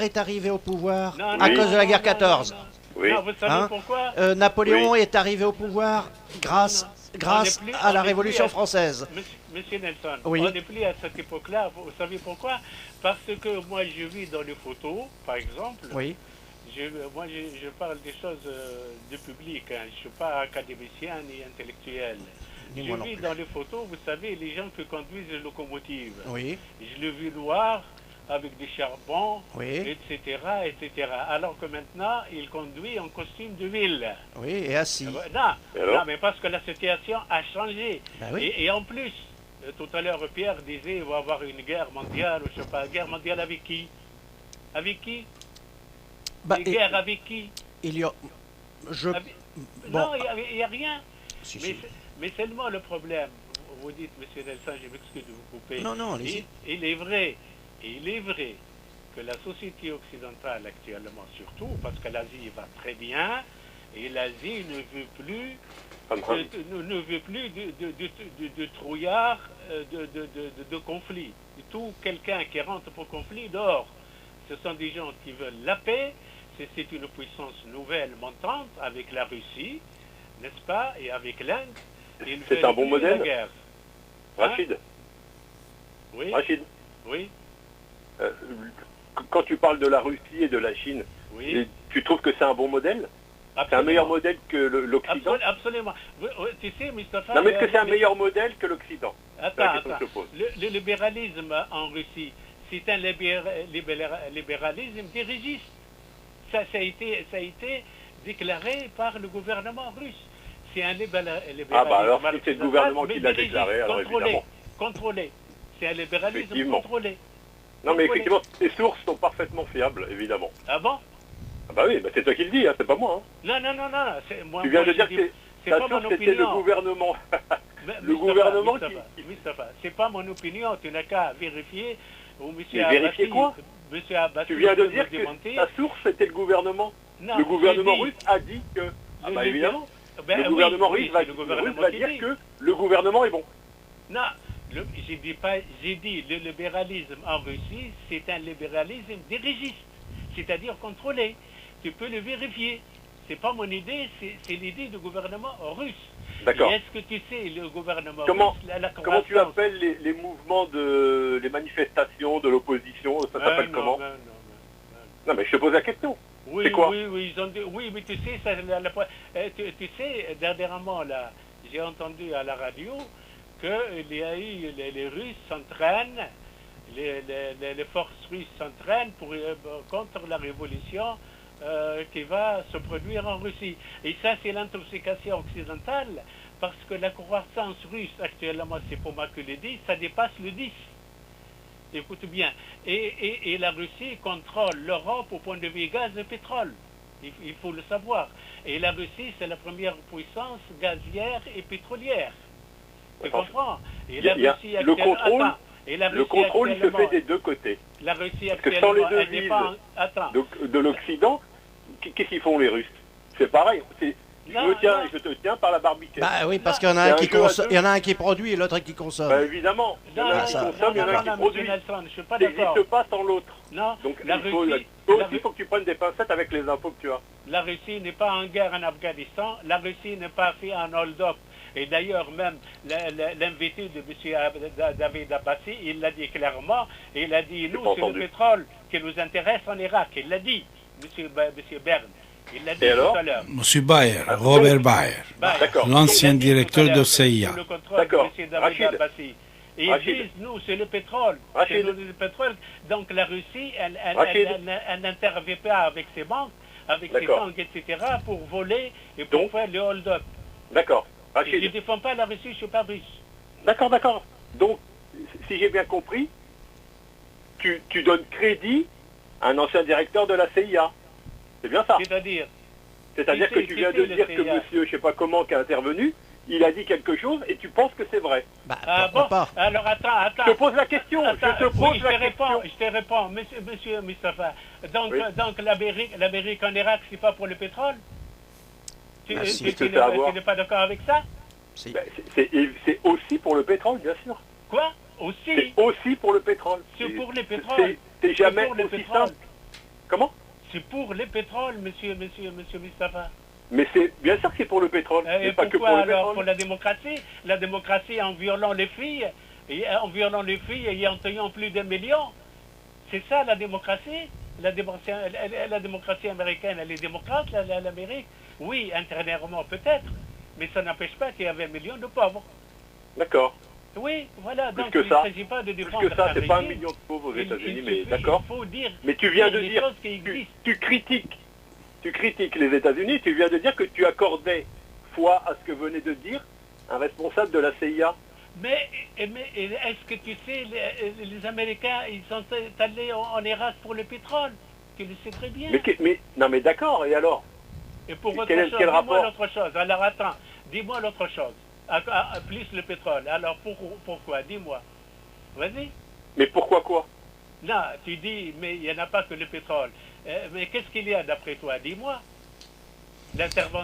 est arrivé au pouvoir à cause de la guerre 14.
Oui. Non, vous savez pourquoi
Napoléon est arrivé au pouvoir grâce à la Révolution française.
Monsieur Nelson, on n'est plus à cette époque-là. Vous savez pourquoi? Parce que moi, je vis dans les photos, par exemple.
Oui.
Moi, je parle des choses du public. Je ne suis pas académicien ni intellectuel. Je vis dans les photos, vous savez, les gens qui conduisent les locomotives.
Oui.
Je le vis noir, avec des charbons,
oui.
etc., etc. Alors que maintenant, il conduit en costume de ville.
Oui, et assis.
Non, mais parce que la situation a changé.
Ben oui.
Et en plus, tout à l'heure, Pierre disait, il va y avoir une guerre mondiale, je ne sais pas, guerre mondiale avec qui? Avec qui? Une guerre avec qui?
Il y a...
Non, il n'y a rien.
Si.
Mais seulement le problème, vous dites, M. Nelson, je m'excuse de vous couper.
Non, allez-y.
Il est vrai que la société occidentale actuellement, surtout, parce que l'Asie va très bien, et l'Asie ne veut plus de trouillard, de conflit. Tout quelqu'un qui rentre pour conflit dehors. Ce sont des gens qui veulent la paix. C'est une puissance nouvelle montante avec la Russie, n'est-ce pas, et avec l'Inde.
C'est un bon modèle, Rachid.
Oui.
Rachid.
Oui.
Quand tu parles de la Russie et de la Chine, tu trouves que c'est un bon modèle? C'est un meilleur modèle que l'Occident?
Absolument. Tu sais, Moustapha...
Non, mais est-ce que c'est un meilleur modèle que l'Occident?
Attends. Le libéralisme en Russie, c'est un libéralisme dirigiste. Ça a été déclaré par le gouvernement russe. C'est un libéralisme...
Ah bah alors si c'est le gouvernement qui l'a déclaré, alors évidemment.
Contrôlé. C'est un libéralisme contrôlé.
Non mais effectivement, les sources sont parfaitement fiables, évidemment.
Ah bon?
Ah bah oui, c'est toi qui le dis, c'est pas moi.
Non.
Tu viens de dire que la source c'était le gouvernement. Le gouvernement qui...
Mustafa, c'est pas mon opinion, tu n'as qu'à vérifier.
Vérifier quoi? Tu viens de dire que ta source c'était le gouvernement. Le gouvernement russe a dit que... Ah bah évidemment. Le gouvernement russe va dire que le gouvernement est bon.
Non, j'ai dit le libéralisme en Russie, c'est un libéralisme dirigiste, c'est-à-dire contrôlé. Tu peux le vérifier. C'est pas mon idée, c'est l'idée du gouvernement russe.
D'accord.
Est-ce que tu sais, le gouvernement russe...
Comment tu appelles les mouvements les manifestations de l'opposition? Ça s'appelle comment? Non, mais je te pose la question.
Oui,
quoi?
Oui, mais tu sais, tu sais, dernièrement, là, j'ai entendu à la radio qu'il y a eu, les Russes s'entraînent, les forces russes s'entraînent contre la révolution qui va se produire en Russie. Et ça, c'est l'intoxication occidentale, parce que la croissance russe actuellement, c'est pour moi que le 10, ça dépasse le 10. Écoute bien. Et la Russie contrôle l'Europe au point de vue gaz et pétrole. Il faut le savoir. Et la Russie, c'est la première puissance gazière et pétrolière. Tu comprends? Et la Russie
le contrôle, il se fait des deux côtés.
La Russie
Parce que sans les devises de l'Occident, qu'est-ce qu'ils font les Russes? C'est pareil. Je te tiens par la barbichette.
Bah oui, parce qu'il y en a un qui produit et l'autre qui consomme.
Bah évidemment. Il y en a un qui consomme, il y en a un qui produit. Ça n'existe pas sans l'autre. Donc toi aussi, il faut que tu prennes des pincettes avec les infos que tu as.
La Russie n'est pas en guerre en Afghanistan. La Russie n'est pas fait un hold-up. Et d'ailleurs, même l'invité de M. David Abbassi, il l'a dit clairement. Il a dit, nous, c'est le pétrole qui nous intéresse en Irak. Il l'a dit, M. Bern. Il l'a dit tout à l'heure.
M. Bayer, Robert Bayer, l'ancien directeur de CIA.
Le contrôle de M. David Abbassi. Et ils disent, nous, c'est le pétrole. C'est le pétrole. Donc la Russie, elle n'intervient pas avec ses banques, avec ses banques, etc., pour voler et pour faire le hold-up.
D'accord.
Je ne défends pas la Russie, je ne suis pas russe.
D'accord. Donc, si j'ai bien compris, tu donnes crédit à un ancien directeur de la CIA. C'est bien ça?
C'est-à-dire
que tu viens de dire que monsieur, je ne sais pas comment, qui a intervenu, il a dit quelque chose et tu penses que c'est vrai.
Pas. Alors attends.
Je te pose la question.
Je te réponds, monsieur Mustafa. Donc l'Amérique en Irak, c'est pas pour le pétrole? Tu n'es pas d'accord avec ça?
C'est aussi pour le pétrole, bien sûr.
Quoi? Aussi?
C'est aussi pour le pétrole.
C'est pour le pétrole.
C'est jamais aussi simple. Comment?
C'est pour le pétrole, monsieur Mustafa.
Mais c'est bien sûr que c'est pour le pétrole.
Et
pas
pourquoi
que pour le
alors
pétrole.
Pour la démocratie? La démocratie en violant les filles, et en tuant plus d'1 million. C'est ça la démocratie? La démocratie américaine, elle est démocrate, l'Amérique? Oui, intérieurement peut-être, mais ça n'empêche pas qu'il y avait 1 million de pauvres.
D'accord.
Oui, voilà, donc il ne s'agit pas de défendre
plus que ça, c'est pas 1 million de pauvres aux États-Unis, mais d'accord.
Il faut dire,
mais tu viens de dire, tu critiques les États-Unis, tu viens de dire que tu accordais foi à ce que venait de dire un responsable de la CIA.
Mais est-ce que tu sais, les Américains, ils sont allés en Irak pour le pétrole? Tu le sais très bien.
Mais d'accord, et alors?
Et pour autre chose, dis-moi l'autre chose. Alors attends, dis-moi l'autre chose. Plus le pétrole. Alors pourquoi? Dis-moi. Vas-y.
Mais pourquoi quoi?
Non, tu dis, mais il n'y en a pas que le pétrole. Mais qu'est-ce qu'il y a d'après toi? Dis-moi.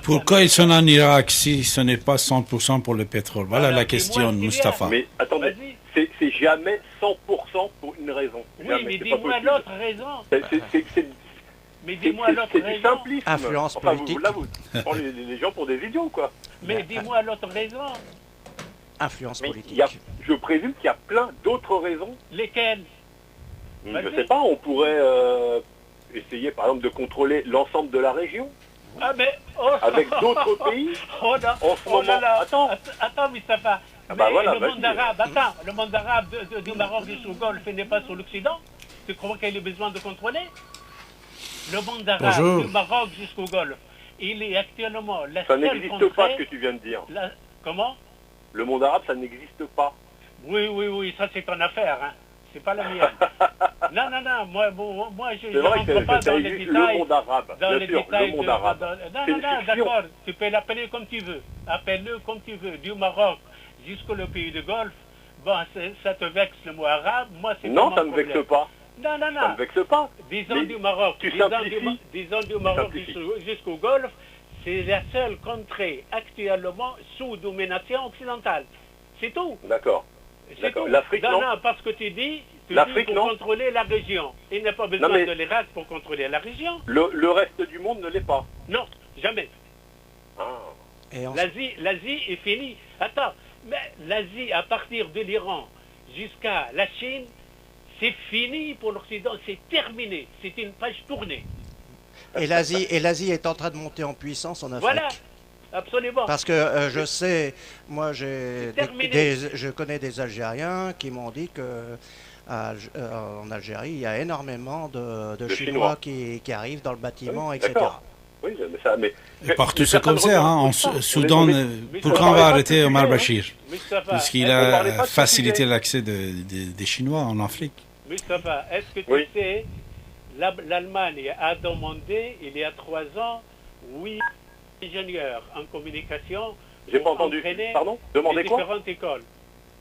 Pourquoi ils sont en Irak si ce n'est pas 100% pour le pétrole? Voilà la question, Mustafa.
Mais attendez, c'est jamais 100% pour une raison.
Oui,
jamais.
Mais dis-moi l'autre raison. Mais dis-moi l'autre raison.
C'est du simplisme.
Influence politique.
Vous prenez les gens pour des idiots, quoi.
Mais dis-moi l'autre raison.
Influence politique.
Je présume qu'il y a plein d'autres raisons.
Lesquelles?
Je ne sais pas, on pourrait essayer, par exemple, de contrôler l'ensemble de la région. Avec d'autres pays. En ce moment.
Attends, Mustafa. Le monde arabe du Maroc jusqu'au Golfe n'est pas sur l'Occident. Tu crois qu'il a besoin de contrôler? Le monde arabe du Maroc jusqu'au Golfe, il est actuellement la seule contrée...
Ça n'existe pas ce que tu viens de dire.
Comment?
Le monde arabe, ça n'existe pas.
Oui, ça c'est ton affaire, hein. C'est pas la mienne. Non, moi je ne rentre pas dans les détails.
Le monde arabe, bien sûr, le monde arabe.
Non, d'accord, tu peux l'appeler comme tu veux. Appelle-le comme tu veux, du Maroc jusqu'au pays de Golfe. Bon, ça te vexe le mot arabe, moi c'est pas mon problème.
Non, ça ne me vexe pas.
Non.
Ça ne vexe pas.
Disons du Maroc jusqu'au Golfe, c'est la seule contrée actuellement sous domination occidentale. C'est tout.
D'accord. L'Afrique,
non, parce que tu dis pour contrôler la région. Il n'y a pas besoin de l'Irak pour contrôler la région.
Le reste du monde ne l'est pas.
Non, jamais. L'Asie est finie. Attends, mais l'Asie, à partir de l'Iran jusqu'à la Chine, c'est fini pour l'Occident, c'est terminé. C'est une page tournée.
Et l'Asie est en train de monter en puissance en Afrique.
Voilà. Absolument.
Parce que je sais, moi je connais des Algériens qui m'ont dit que en Algérie, il y a énormément de Chinois qui arrivent dans le bâtiment, etc.
Oui,
mais partout c'est comme ça. Hein. En Soudan, pourquoi on va arrêter Omar Bachir? Parce qu'il a facilité l'accès des Chinois en Afrique.
Mustafa, est-ce que tu sais l'Allemagne a demandé, il y a 3 ans, 8 ingénieurs en communication.
J'ai pas entendu. Pardon? Demandez quoi?
Différentes écoles.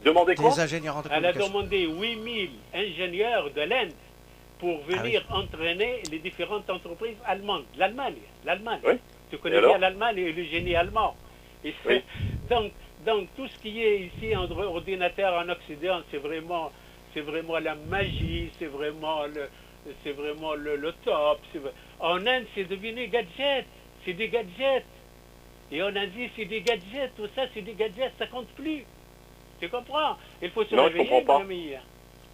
Demandez quoi?
Des ingénieurs en
Elle a
communication.
demandé 8000 ingénieurs de l'Inde pour venir entraîner les différentes entreprises allemandes. L'Allemagne.
Oui.
Tu connais bien l'Allemagne et le génie allemand. Et donc tout ce qui est ici en ordinateur en Occident, c'est vraiment la magie, c'est vraiment le top. En Inde, c'est devenu gadget. C'est des gadgets. Et en Asie, c'est des gadgets. Tout ça, c'est des gadgets. Ça compte plus. Tu comprends? Il faut se réveiller.
Je comprends pas.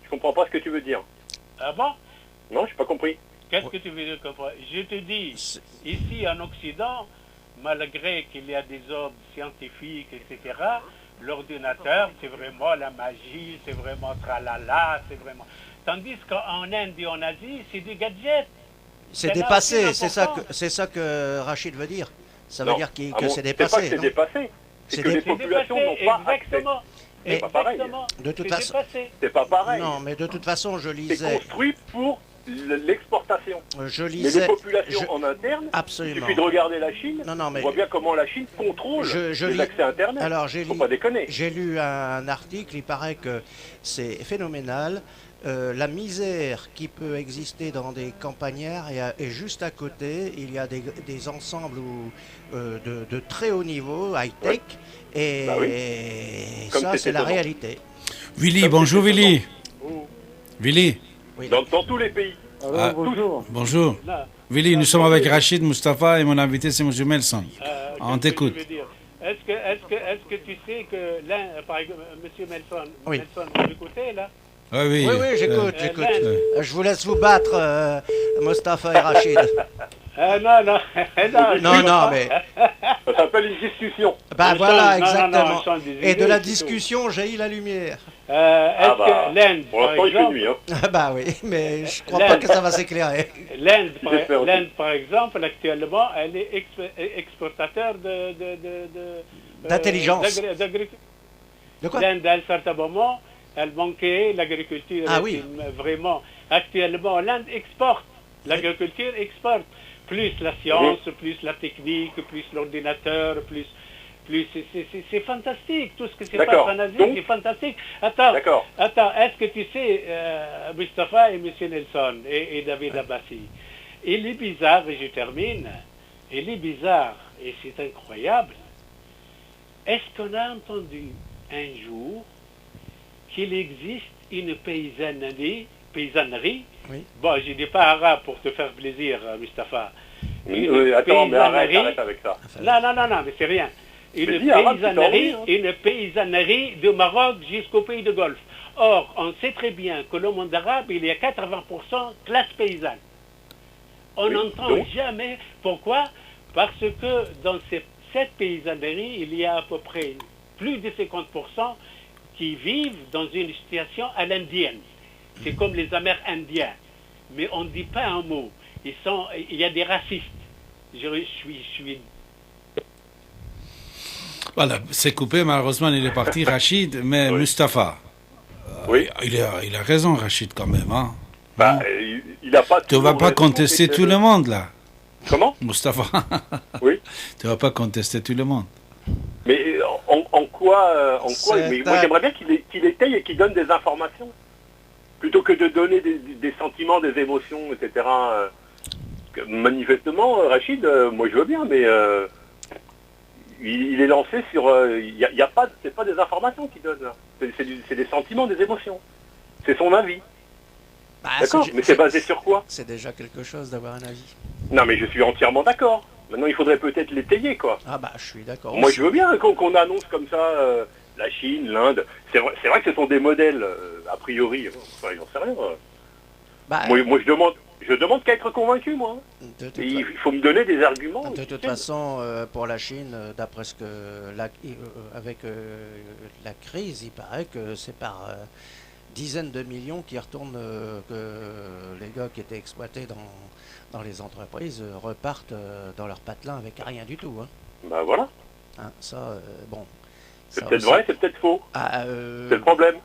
Je comprends pas ce que tu veux dire.
Ah bon?
Non, je n'ai pas compris.
Qu'est-ce que tu veux dire comprendre? Je te dis, ici en Occident, malgré qu'il y a des hommes scientifiques, etc., l'ordinateur, c'est vraiment la magie, c'est vraiment tralala, c'est vraiment... Tandis qu'en Inde et en Asie, c'est des gadgets.
C'est dépassé, c'est ça que Rachid veut dire. Ça veut dire que c'est dépassé.
C'est pas que c'est dépassé. C'est que les populations n'ont pas accès. C'est pas pareil.
De toute façon,
c'est pas pareil.
Non, mais de toute façon, je lisais...
C'est construit pour l'exportation.
Je lisais...
Mais les populations en interne,
absolument.
il suffit de regarder la Chine, on voit bien comment la Chine contrôle les accès Internet.
Alors,
faut pas déconner.
J'ai lu un article, il paraît que c'est phénoménal. La misère qui peut exister dans des campagnards et juste à côté, il y a des ensembles de très haut niveau, high-tech, et ça, c'est la réalité.
Willy, bonjour Willy. Willy.
Oui.
Dans tous les pays.
Bonjour.
Bonjour. Willy, nous sommes avec Rachid, Mustapha et mon invité, c'est M. Melson. On t'écoute.
Est-ce que tu sais que l'un, par exemple, M. Melson, Melson, vous m'écoutez là?
Oui,
j'écoute. Je vous laisse vous battre, Mustapha et Rachid. Non, mais...
Ça s'appelle une discussion.
Bah voilà, exactement. Et de la discussion jaillit la lumière.
Est-ce que l'Inde,
pour l'instant, il fait nuit.
Bah oui, mais je crois pas que ça va s'éclairer.
L'Inde, par exemple, actuellement, elle est exportateur
d'intelligence.
De quoi? L'Inde, à un certain moment, elle manquait l'agriculture.
Ah oui.
Vraiment. Actuellement, l'Inde exporte. L'agriculture exporte. Plus la science, plus la technique, plus l'ordinateur, plus c'est fantastique. Tout ce que c'est pas en Asie, c'est fantastique. Attends, est-ce que tu sais, Mustapha et M. Nelson et David Abbassi, il est bizarre, et je termine, il est bizarre, et c'est incroyable. Est-ce qu'on a entendu un jour qu'il existe une paysannerie,
oui.
Bon, je ne dis pas arabe pour te faire plaisir, Mustapha.
Attends, mais arrête avec ça.
Non, mais c'est rien. Une paysannerie du Maroc jusqu'au pays de Golfe. Or, on sait très bien que le monde arabe, il y a 80% classe paysanne. On n'entend jamais. Pourquoi? Parce que dans cette paysannerie, il y a à peu près plus de 50% qui vivent dans une situation à l'indienne. C'est comme les Amérindiens. Mais on ne dit pas un mot. Il y a des racistes. Je suis...
Voilà, c'est coupé, malheureusement, il est parti, Rachid, mais Mustapha. Il a raison, Rachid, quand même. Hein?
Il a pas.
Tu ne vas pas contester tout le monde, là.
Comment?
Mustapha.
Oui.
Tu ne vas pas contester tout le monde.
Mais en quoi mais moi, j'aimerais bien qu'il étaye et qu'il donne des informations. Plutôt que de donner des sentiments, des émotions, etc. Manifestement, Rachid, moi je veux bien, mais il est lancé sur... c'est pas des informations qu'il donne, là. C'est des sentiments, des émotions. C'est son avis. D'accord, mais c'est basé sur quoi?
C'est déjà quelque chose d'avoir un avis.
Non, mais je suis entièrement d'accord. Maintenant, il faudrait peut-être l'étayer, quoi.
Ah bah, je suis d'accord.
Moi, je veux bien qu'on annonce comme ça... la Chine, l'Inde, c'est vrai que ce sont des modèles, a priori, enfin, j'en sais rien. Moi, je demande qu'à être convaincu, moi. Il faut me donner des arguments.
De toute façon, pour la Chine, d'après ce que avec la crise, il paraît que c'est par dizaines de millions qui retournent, que les gars qui étaient exploités dans les entreprises repartent dans leur patelin avec rien du tout. Hein.
Bah voilà.
Hein, ça, bon.
C'est peut-être vrai, c'est peut-être faux. C'est le problème.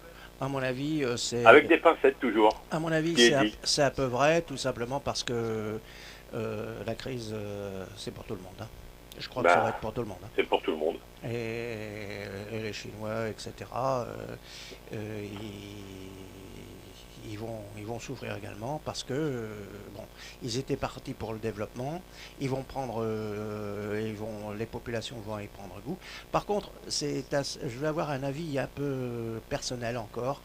À mon avis, c'est...
Avec des pincettes, toujours.
À mon avis, c'est à peu vrai, tout simplement parce que la crise, c'est pour tout le monde. Hein. Je crois que ça va être pour tout le monde. Hein.
C'est pour tout le monde.
Et les Chinois, etc., ils vont souffrir également parce que bon, ils étaient partis pour le développement, ils vont prendre, les populations vont y prendre goût. Par contre, je vais avoir un avis un peu personnel encore.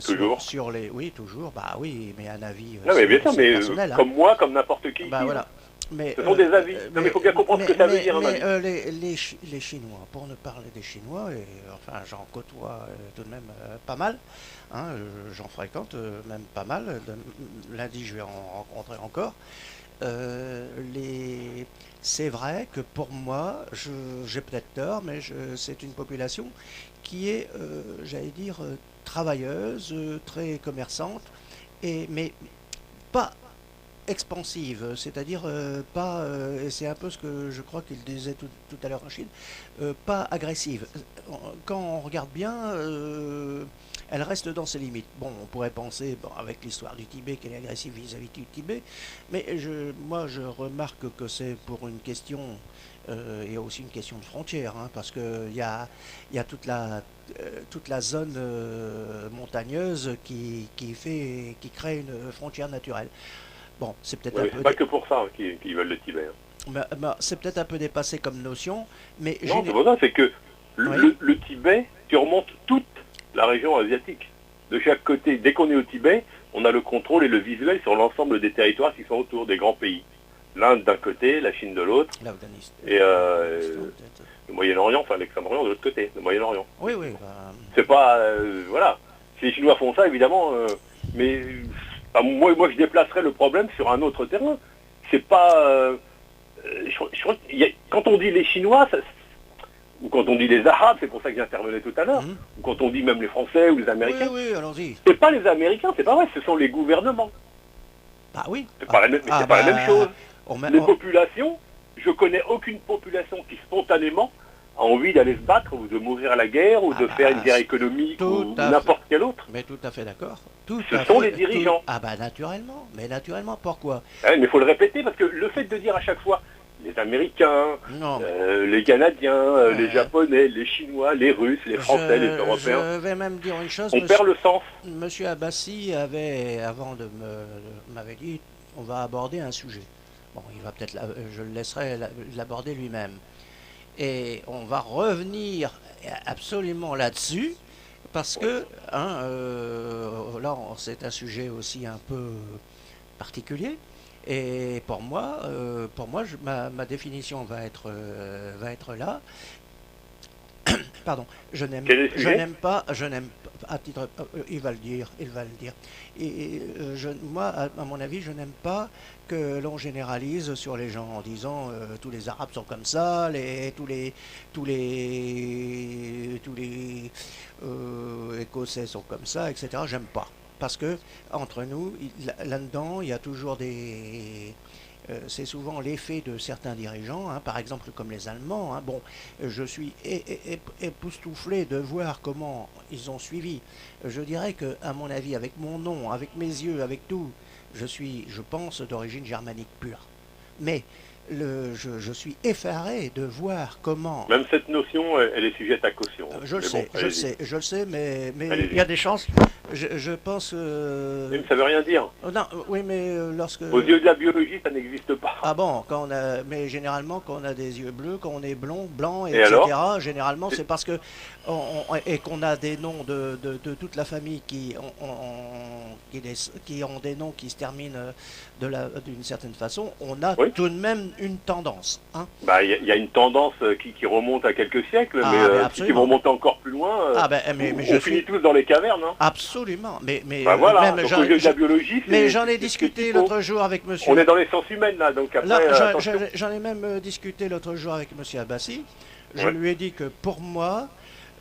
Toujours
sur les, oui, toujours, bah oui, mais un avis
non, mais bien sûr, mais
personnel.
Comme moi, comme n'importe qui.
Bah voilà. Mais,
ce sont des avis. Non, mais il faut bien comprendre ce que ça veut dire.
Les Chinois, pour ne parler des Chinois, et enfin j'en côtoie tout de même pas mal, hein, j'en fréquente même pas mal. Lundi, je vais en rencontrer encore. C'est vrai que pour moi, j'ai peut-être tort, mais c'est une population qui est, j'allais dire, travailleuse, très commerçante, mais pas expansive, c'est-à-dire pas, et c'est un peu ce que je crois qu'il disait tout à l'heure en Chine, pas agressive. Quand on regarde bien, elle reste dans ses limites. Bon, on pourrait penser, avec l'histoire du Tibet, qu'elle est agressive vis-à-vis du Tibet, mais moi je remarque que c'est pour une question, il y a aussi une question de frontière, hein, parce qu'il y a toute la zone montagneuse qui crée une frontière naturelle. Bon, c'est peut-être un peu...
pas que pour ça qu'ils veulent le Tibet. Hein.
C'est peut-être un peu dépassé comme notion, mais...
Non, c'est pas ça, c'est que le Tibet surmonte toute la région asiatique. De chaque côté, dès qu'on est au Tibet, on a le contrôle et le visuel sur l'ensemble des territoires qui sont autour des grands pays. L'Inde d'un côté, la Chine de l'autre, et le Moyen-Orient, enfin l'Extrême-Orient de l'autre côté, le Moyen-Orient.
Oui.
C'est pas... voilà. Si les Chinois font ça, évidemment, mais... moi, je déplacerais le problème sur un autre terrain. C'est pas... je crois quand on dit les Chinois, ou quand on dit les Arabes, c'est pour ça que j'intervenais tout à l'heure, ou quand on dit même les Français ou les Américains,
oui, allons-y.
C'est pas les Américains, c'est pas vrai, ce sont les gouvernements.
Ah oui.
C'est pas la même chose. Les populations, je connais aucune population qui spontanément a envie d'aller se battre ou de mourir à la guerre ou de faire une guerre économique ou n'importe quel autre.
Mais tout à fait d'accord.
Ce sont les dirigeants.
Naturellement. Mais naturellement, pourquoi?
Mais il faut le répéter parce que le fait de dire à chaque fois les Américains, les Canadiens, les Japonais, les Chinois, les Russes, les Français, les Européens.
Je vais même dire une chose.
On perd le sens.
Monsieur Abbassi m'avait dit, on va aborder un sujet. Bon, je le laisserai l'aborder lui-même. Et on va revenir absolument là-dessus, parce que là, c'est un sujet aussi un peu particulier. Et pour moi, ma définition va être là. Pardon, je n'aime pas, à titre, il va le dire. Et moi, à mon avis, je n'aime pas que l'on généralise sur les gens en disant tous les Arabes sont comme ça, tous les Écossais sont comme ça, etc. J'aime pas. Parce que entre nous, là-dedans, il y a toujours c'est souvent l'effet de certains dirigeants, hein, par exemple comme les Allemands. Hein. Bon, je suis époustouflé de voir comment ils ont suivi. Je dirais que, à mon avis, avec mon nom, avec mes yeux, avec tout, je pense, d'origine germanique pure. Mais je suis effaré de voir comment...
Même cette notion, elle est sujette à caution.
Je le sais, mais il y a des chances. Je pense...
Mais ça veut rien dire.
Non, oui, mais lorsque...
Aux yeux de la biologie, ça n'existe pas.
Ah bon, mais généralement, quand on a des yeux bleus, quand on est blond, blanc, etc., généralement, c'est parce que... et qu'on a des noms de toute la famille qui ont des noms qui se terminent d'une certaine façon, on a tout de même une tendance. Hein.
Il y a une tendance qui remonte à quelques siècles, mais qui vont remonter encore plus loin. On finit tous dans les cavernes. Hein.
Absolument. Mais
voilà, donc aux yeux de la biologie...
Mais j'en ai discuté l'autre jour avec monsieur...
On est dans les sciences humaines, là, donc après...
J'en ai même discuté l'autre jour avec monsieur Abbassi. Je lui ai dit que pour moi...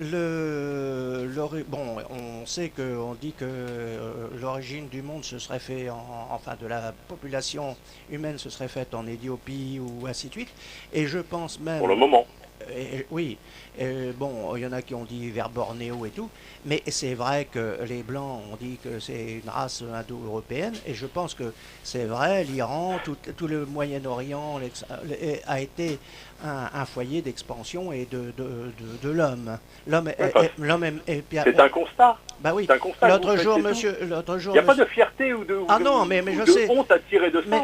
Bon, on sait qu'on dit que l'origine du monde se serait fait, de la population humaine se serait faite en Éthiopie ou ainsi de suite. Et je pense même...
Pour le moment.
Oui. Bon, il y en a qui ont dit vers Bornéo et tout, mais c'est vrai que les Blancs ont dit que c'est une race indo-européenne, et je pense que c'est vrai, l'Iran, tout le Moyen-Orient a été un foyer d'expansion et de l'homme.
C'est un constat.
Bah oui.
C'est un constat.
L'autre jour, il
n'y a pas de fierté ou de honte à tirer de ça.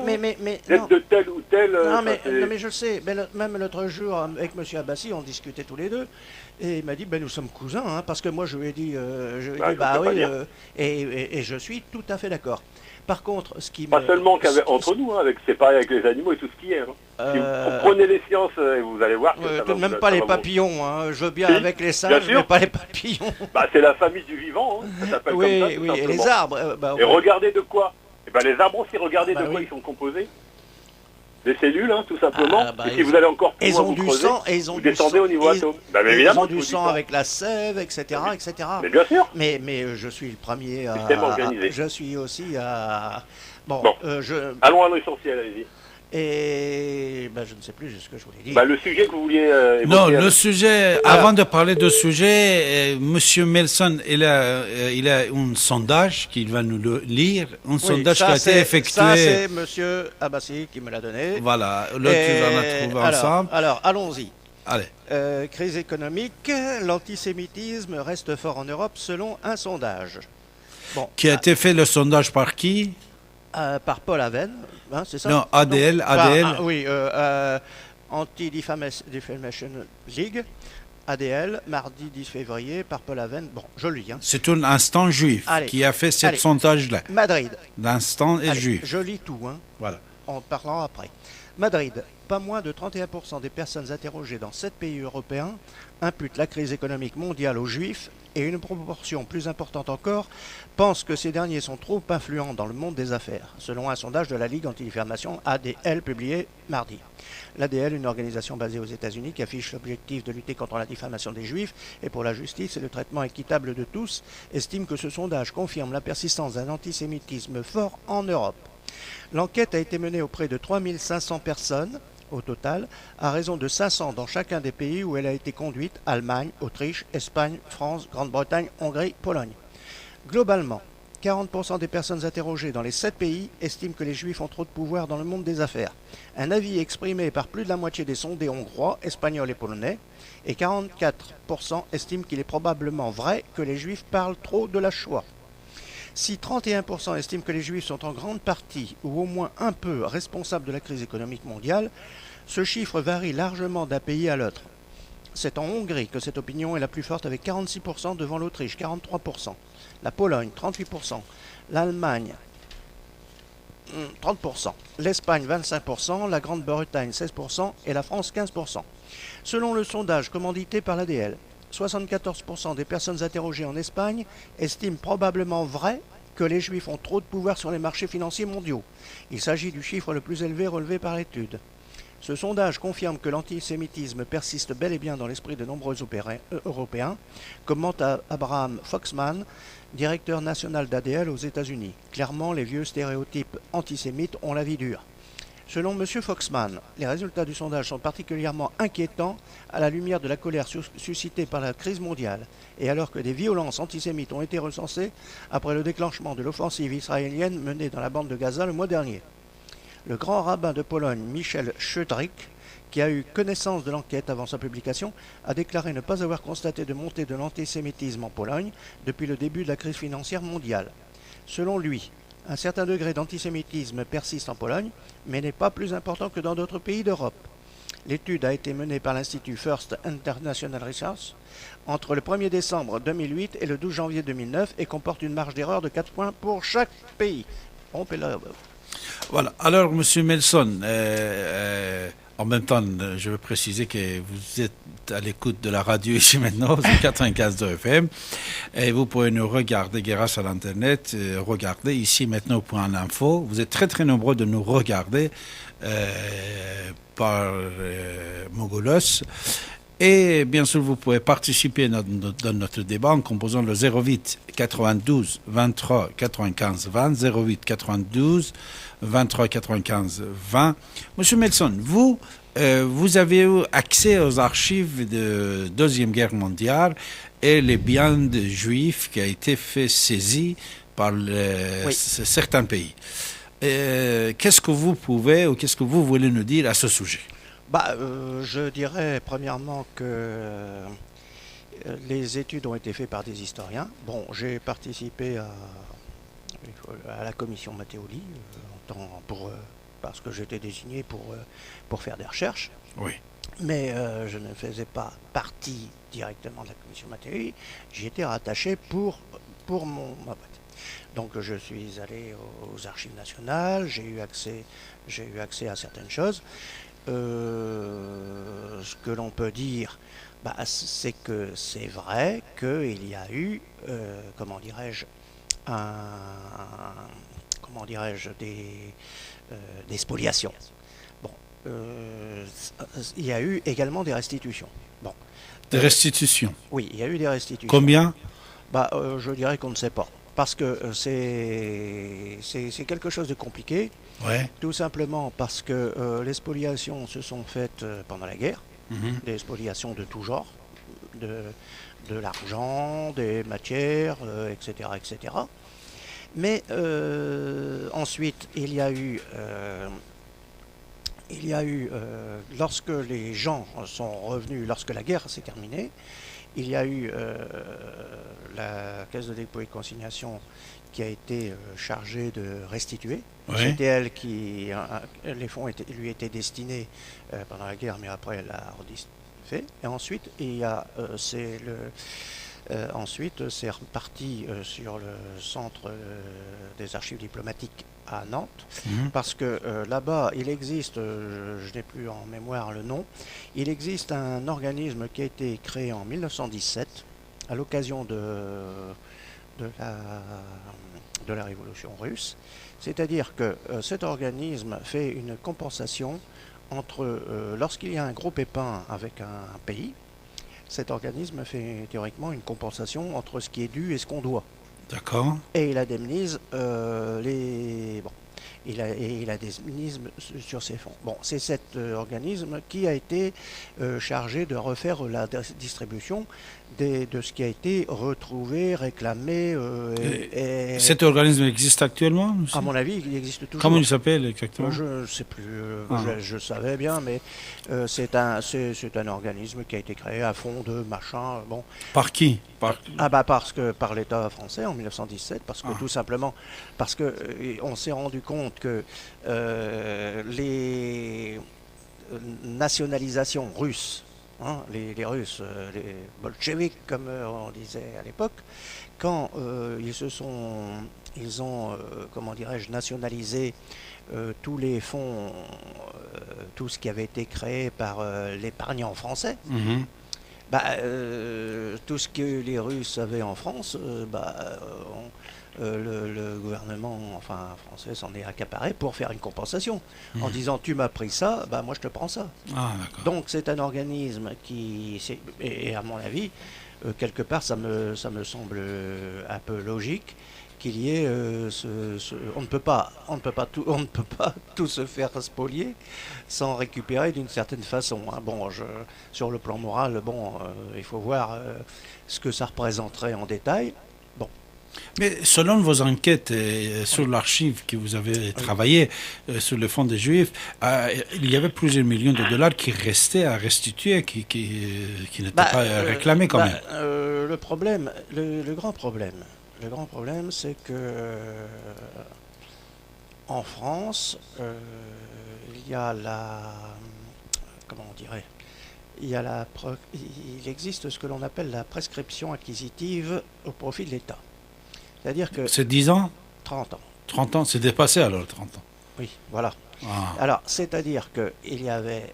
D'être de tel ou tel.
Non, mais je sais. Même l'autre jour, avec M. Abbassi, on discutait tous les deux. Et il m'a dit, nous sommes cousins, hein, parce que moi, je lui ai dit, oui, et je suis tout à fait d'accord. Par contre, ce qui
pas seulement entre nous, hein, c'est pareil avec les animaux et tout ce qui est. Hein. Si vous prenez les sciences, et vous allez voir que ça va
même pas les papillons, hein. Je veux bien avec les singes, mais pas les papillons.
C'est la famille du vivant, hein. Ça s'appelle comme ça, tout
et les arbres.
Et regardez de quoi. Les arbres aussi, regardez de quoi ils sont composés. Des cellules, hein, tout simplement. Et si vous allez encore plus loin, vous descendez au niveau atome.
Ils ont du sang avec la sève, etc., etc.
Mais bien sûr.
Mais je suis le premier à... Je suis aussi à...
Allons à l'essentiel, allez-y.
Et je ne sais plus ce que je voulais dire.
Le sujet que vous vouliez évoquer.
Non, le sujet, avant de parler de sujet, Monsieur Melson, il a un sondage qu'il va nous lire, un sondage qui a été effectué.
Ça, c'est Monsieur Abbassi qui me l'a donné.
Voilà, l'autre, on a trouvé ensemble.
Alors, allons-y.
Allez.
Crise économique, l'antisémitisme reste fort en Europe selon un sondage.
Qui a été fait le sondage par qui?
Par Paul Haven, hein, c'est ça?
Non, ADL.
Oui, Anti-Defamation League, ADL, mardi 10 février, par Paul Haven. Bon, je lis. Hein.
C'est un instant juif qui a fait ce sondage-là.
Madrid.
L'instant est juif.
Je lis tout, hein.
Voilà.
En parlant après. Madrid, pas moins de 31% des personnes interrogées dans 7 pays européens imputent la crise économique mondiale aux juifs, et une proportion plus importante encore pense que ces derniers sont trop influents dans le monde des affaires, selon un sondage de la Ligue anti-diffamation ADL publié mardi. L'ADL, une organisation basée aux États-Unis qui affiche l'objectif de lutter contre la diffamation des Juifs et pour la justice et le traitement équitable de tous, estime que ce sondage confirme la persistance d'un antisémitisme fort en Europe. L'enquête a été menée auprès de 3500 personnes au total, à raison de 500 dans chacun des pays où elle a été conduite, Allemagne, Autriche, Espagne, France, Grande-Bretagne, Hongrie, Pologne. Globalement, 40% des personnes interrogées dans les 7 pays estiment que les Juifs ont trop de pouvoir dans le monde des affaires. Un avis exprimé par plus de la moitié des sondés hongrois, espagnols et polonais, et 44% estiment qu'il est probablement vrai que les Juifs parlent trop de la Shoah. Si 31% estiment que les Juifs sont en grande partie, ou au moins un peu, responsables de la crise économique mondiale, ce chiffre varie largement d'un pays à l'autre. C'est en Hongrie que cette opinion est la plus forte avec 46% devant l'Autriche, 43%, la Pologne, 38%, l'Allemagne, 30%, l'Espagne, 25%, la Grande-Bretagne, 16% et la France, 15%. Selon le sondage commandité par l'ADL, 74% des personnes interrogées en Espagne estiment probablement vrai que les Juifs ont trop de pouvoir sur les marchés financiers mondiaux. Il s'agit du chiffre le plus élevé relevé par l'étude. Ce sondage confirme que l'antisémitisme persiste bel et bien dans l'esprit de nombreux Européens, commente Abraham Foxman, directeur national d'ADL aux États-Unis. Clairement, les vieux stéréotypes antisémites ont la vie dure. Selon M. Foxman, les résultats du sondage sont particulièrement inquiétants à la lumière de la colère suscitée par la crise mondiale et alors que des violences antisémites ont été recensées après le déclenchement de l'offensive israélienne menée dans la bande de Gaza le mois dernier. Le grand rabbin de Pologne, Michel Schodryk, qui a eu connaissance de l'enquête avant sa publication, a déclaré ne pas avoir constaté de montée de l'antisémitisme en Pologne depuis le début de la crise financière mondiale. Selon lui, un certain degré d'antisémitisme persiste en Pologne, mais n'est pas plus important que dans d'autres pays d'Europe. L'étude a été menée par l'Institut First International Research entre le 1er décembre 2008 et le 12 janvier 2009 et comporte une marge d'erreur de 4 points pour chaque pays. Voilà.
Alors, M. Melson, en même temps, je veux préciser que vous êtes à l'écoute de la radio ici maintenant, c'est 95 FM, et vous pouvez nous regarder grâce à l'Internet, regarder ici maintenant au point d'info. Vous êtes très très nombreux de nous regarder par Mogolos. Et bien sûr, vous pouvez participer dans notre débat en composant le 08 92 23 95 20, 08 92 23 95 20. Monsieur Melson, vous, vous avez eu accès aux archives de Deuxième Guerre mondiale et les biens de juifs qui a été fait saisis par certains pays. Qu'est-ce que vous pouvez ou qu'est-ce que vous voulez nous dire à ce sujet?
Je dirais premièrement que les études ont été faites par des historiens. Bon, j'ai participé à la commission Matteoli parce que j'étais désigné pour faire des recherches.
Oui.
Mais je ne faisais pas partie directement de la commission Matteoli. J'y étais rattaché pour ma boîte. Donc je suis allé aux archives nationales, j'ai eu accès à certaines choses. Ce que l'on peut dire, c'est que c'est vrai qu'il y a eu, des spoliations. Bon, il y a eu également des restitutions. Bon.
Des restitutions?
Oui, il y a eu des restitutions.
Combien?
Je dirais qu'on ne sait pas. Parce que c'est quelque chose de compliqué.
Ouais.
Tout simplement parce que les spoliations se sont faites pendant la guerre. Des spoliations de tout genre. De l'argent, des matières, etc., etc. Mais ensuite, il y a eu, lorsque les gens sont revenus, lorsque la guerre s'est terminée, il y a eu la Caisse de dépôt et de consignation qui a été chargée de restituer.
Oui.
C'était elle qui... les fonds lui étaient destinés pendant la guerre, mais après elle a fait. Et ensuite, ensuite, c'est reparti sur le centre des archives diplomatiques à Nantes, parce que là-bas, il existe, je n'ai plus en mémoire le nom, il existe un organisme qui a été créé en 1917 à l'occasion de la révolution russe. C'est-à-dire que cet organisme fait une compensation entre, lorsqu'il y a un gros pépin avec un pays, cet organisme fait théoriquement une compensation entre ce qui est dû et ce qu'on doit.
D'accord.
Et il indemnise il indemnise sur ces fonds. Bon, c'est cet organisme qui a été chargé de refaire la distribution de ce qui a été retrouvé, réclamé.
Cet organisme existe actuellement?
À mon avis, il existe toujours.
Comment il s'appelle exactement?
Je ne sais plus. Je savais bien, mais c'est un organisme qui a été créé à fond de machin. Bon.
Par qui?
Par l'État français en 1917, parce que tout simplement, parce que on s'est rendu compte que les nationalisations russes, les Russes, les bolcheviks comme on disait à l'époque, quand ils ont nationalisé tous les fonds, tout ce qui avait été créé par l'épargnant français. Tout ce que les Russes avaient en France, le gouvernement français s'en est accaparé pour faire une compensation, en disant tu m'as pris ça, moi je te prends ça. Donc c'est un organisme et à mon avis, quelque part ça me semble un peu logique qu'il y ait on ne peut pas tout se faire spolier sans récupérer d'une certaine façon. Sur le plan moral, il faut voir ce que ça représenterait en détail.
Mais selon vos enquêtes sur l'archive que vous avez travaillé sur le fonds des Juifs, il y avait plusieurs millions de dollars qui restaient à restituer, qui n'étaient pas réclamés quand même.
Le grand problème, c'est que en France, il y a il existe ce que l'on appelle la prescription acquisitive au profit de l'État. C'est-à-dire que...
C'est 10 ans?
30 ans.
30 ans, c'est dépassé alors, 30 ans.
Oui, voilà. Alors, c'est-à-dire qu'il y avait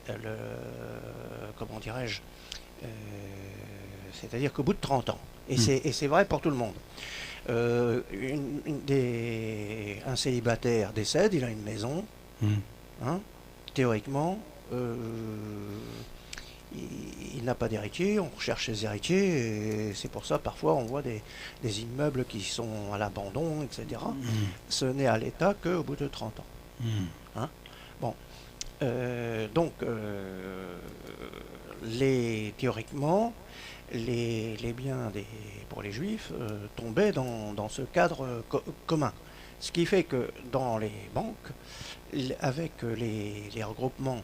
c'est-à-dire qu'au bout de 30 ans, et c'est vrai pour tout le monde, un célibataire décède, il a une maison, théoriquement, il n'a pas d'héritier, on recherche ses héritiers, et c'est pour ça parfois on voit des immeubles qui sont à l'abandon, etc. Ce n'est à l'État qu'au bout de 30 ans. Donc, théoriquement, les biens pour les juifs tombaient dans ce cadre commun. Ce qui fait que dans les banques, avec les regroupements,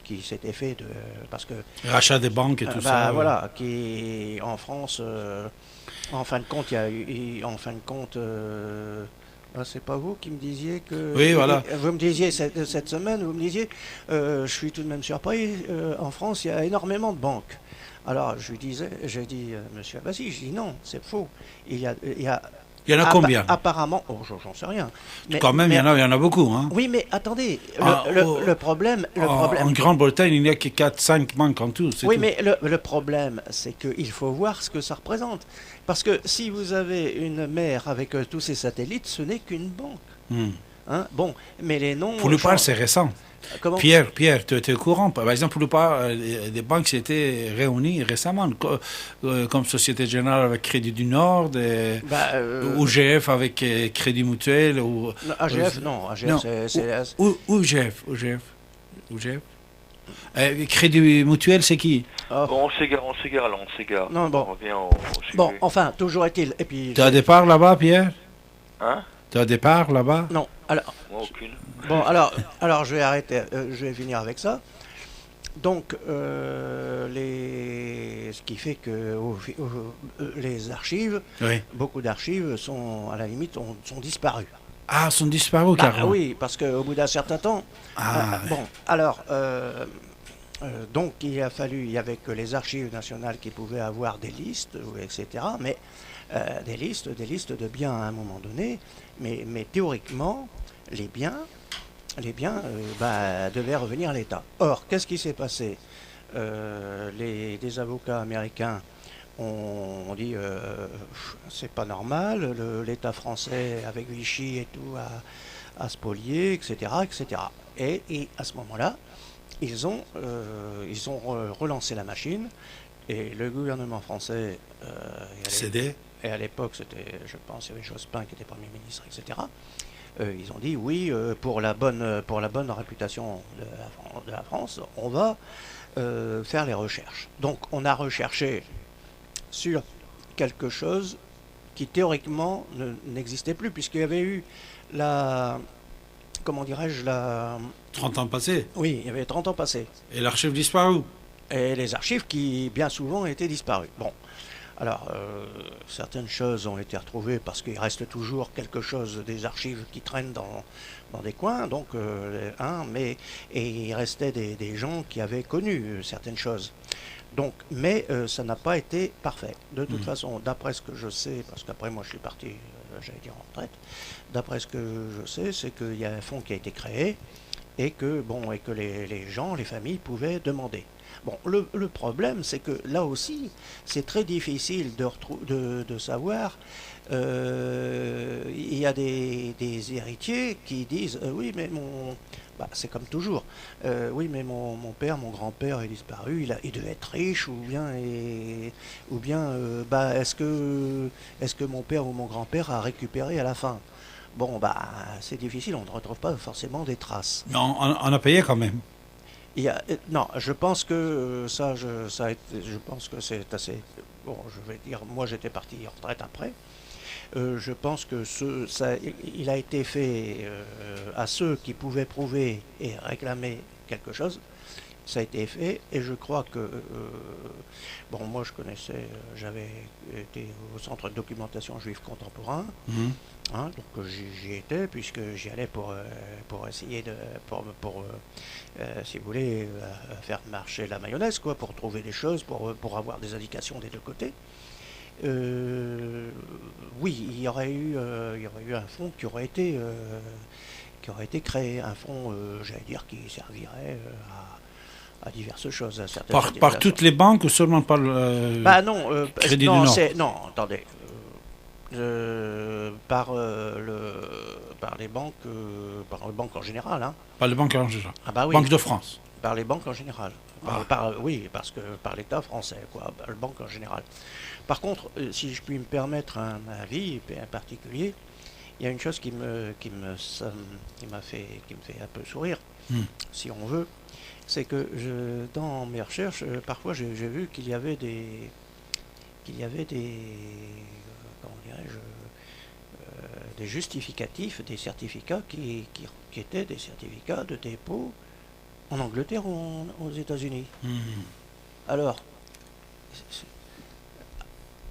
qui s'étaient faits parce que
rachat des banques et tout ça.
Voilà, qui en France, en fin de compte, il y a eu, c'est pas vous qui me disiez que...
Oui, voilà.
Vous me disiez cette semaine, vous me disiez, je suis tout de même surpris, en France, il y a énormément de banques. Alors, j'ai dit, monsieur Abbasi, je dis non, c'est faux. Il y en a
combien?
Apparemment, j'en sais rien.
Quand même, il y en a beaucoup. Hein.
Oui, mais attendez, le problème...
En Grande-Bretagne, il n'y a que 4-5 banques en tout.
Oui, mais le problème, c'est qu'il faut voir ce que ça représente. Parce que si vous avez une mer avec tous ces satellites, ce n'est qu'une banque. Hein? Bon, mais les noms...
Pour le part, c'est récent.
Comment?
Pierre, tu es au courant? Par exemple, pour le part, des banques s'étaient réunies récemment, comme Société Générale avec Crédit du Nord, ou GF avec Crédit Mutuel. Ou,
AGF, non. AGF,
c'est... Crédit Mutuel, c'est qui?
Bon, on s'égare.
Non, bon.
On revient au sujet.
Bon, enfin, toujours est-il. Et puis.
Tu as des parts là-bas, Pierre?
Hein?
Tu as des parts là-bas?
Non. Alors.
Moi, aucune.
Bon, alors, je vais arrêter. Je vais finir avec ça. Donc, ce qui fait que les archives, beaucoup d'archives sont, à la limite, sont disparues.
Ah, sont disparus carrément.
Oui, parce qu'au bout d'un certain temps... bon, alors, donc il y avait que les archives nationales qui pouvaient avoir des listes, etc., mais des listes de biens à un moment donné, mais théoriquement, les biens devaient revenir à l'État. Or, qu'est-ce qui s'est passé? Des avocats américains ont dit c'est pas normal, l'État français avec Vichy et tout a spolié, etc., etc. Et à ce moment-là, ils ont relancé la machine et le gouvernement français
cédé.
Et à l'époque, c'était, je pense, il y avait Jospin qui était Premier ministre, etc. Ils ont dit oui, pour la bonne réputation de la France, on va faire les recherches. Donc on a recherché sur quelque chose qui théoriquement n'existait plus, puisqu'il y avait eu
30 ans passés.
Oui, il y avait 30 ans passés.
Et l'archive disparue.
Et les archives qui, bien souvent, étaient disparues. Bon, alors, certaines choses ont été retrouvées parce qu'il reste toujours quelque chose des archives qui traînent dans des coins, donc, et il restait des gens qui avaient connu certaines choses. Donc, mais ça n'a pas été parfait. De toute façon, d'après ce que je sais, parce qu'après moi je suis parti, j'allais dire en retraite, d'après ce que je sais, c'est qu'il y a un fonds qui a été créé et que les gens, les familles pouvaient demander. Bon, le problème, c'est que là aussi, c'est très difficile de savoir. Il y a des héritiers qui disent oui, mais c'est comme toujours. Oui, mais mon père, mon grand-père est disparu. Il devait être riche, ou bien est-ce que mon père ou mon grand-père a récupéré à la fin? Bon, c'est difficile. On ne retrouve pas forcément des traces.
Non, on a payé quand même.
Non, je pense que je pense que c'est assez... Bon, je vais dire, moi j'étais parti en retraite après. Je pense que il a été fait à ceux qui pouvaient prouver et réclamer quelque chose. Ça a été fait, et je crois que... moi je connaissais, j'avais été au Centre de documentation juive contemporain, donc j'y étais, puisque j'y allais pour essayer si vous voulez, faire marcher la mayonnaise, quoi, pour trouver des choses, pour avoir des indications des deux côtés. Oui, il y aurait eu un fonds qui aurait été créé, un fonds, j'allais dire, qui servirait à diverses choses.
Par toutes les banques ou seulement par le Crédit du Nord?
Non, attendez. Par les banques, en général. Hein.
Par les banques en général.
Oui.
Banque de France.
Par les banques en général. Oui, parce que par l'État français, quoi. Par les banques en général. Par contre, si je puis me permettre un avis particulier, il y a une chose qui me fait un peu sourire, si on veut, c'est que dans mes recherches, parfois j'ai vu qu'il y avait des comment dirais-je, des justificatifs, des certificats qui étaient des certificats de dépôt en Angleterre ou aux États-Unis. Alors,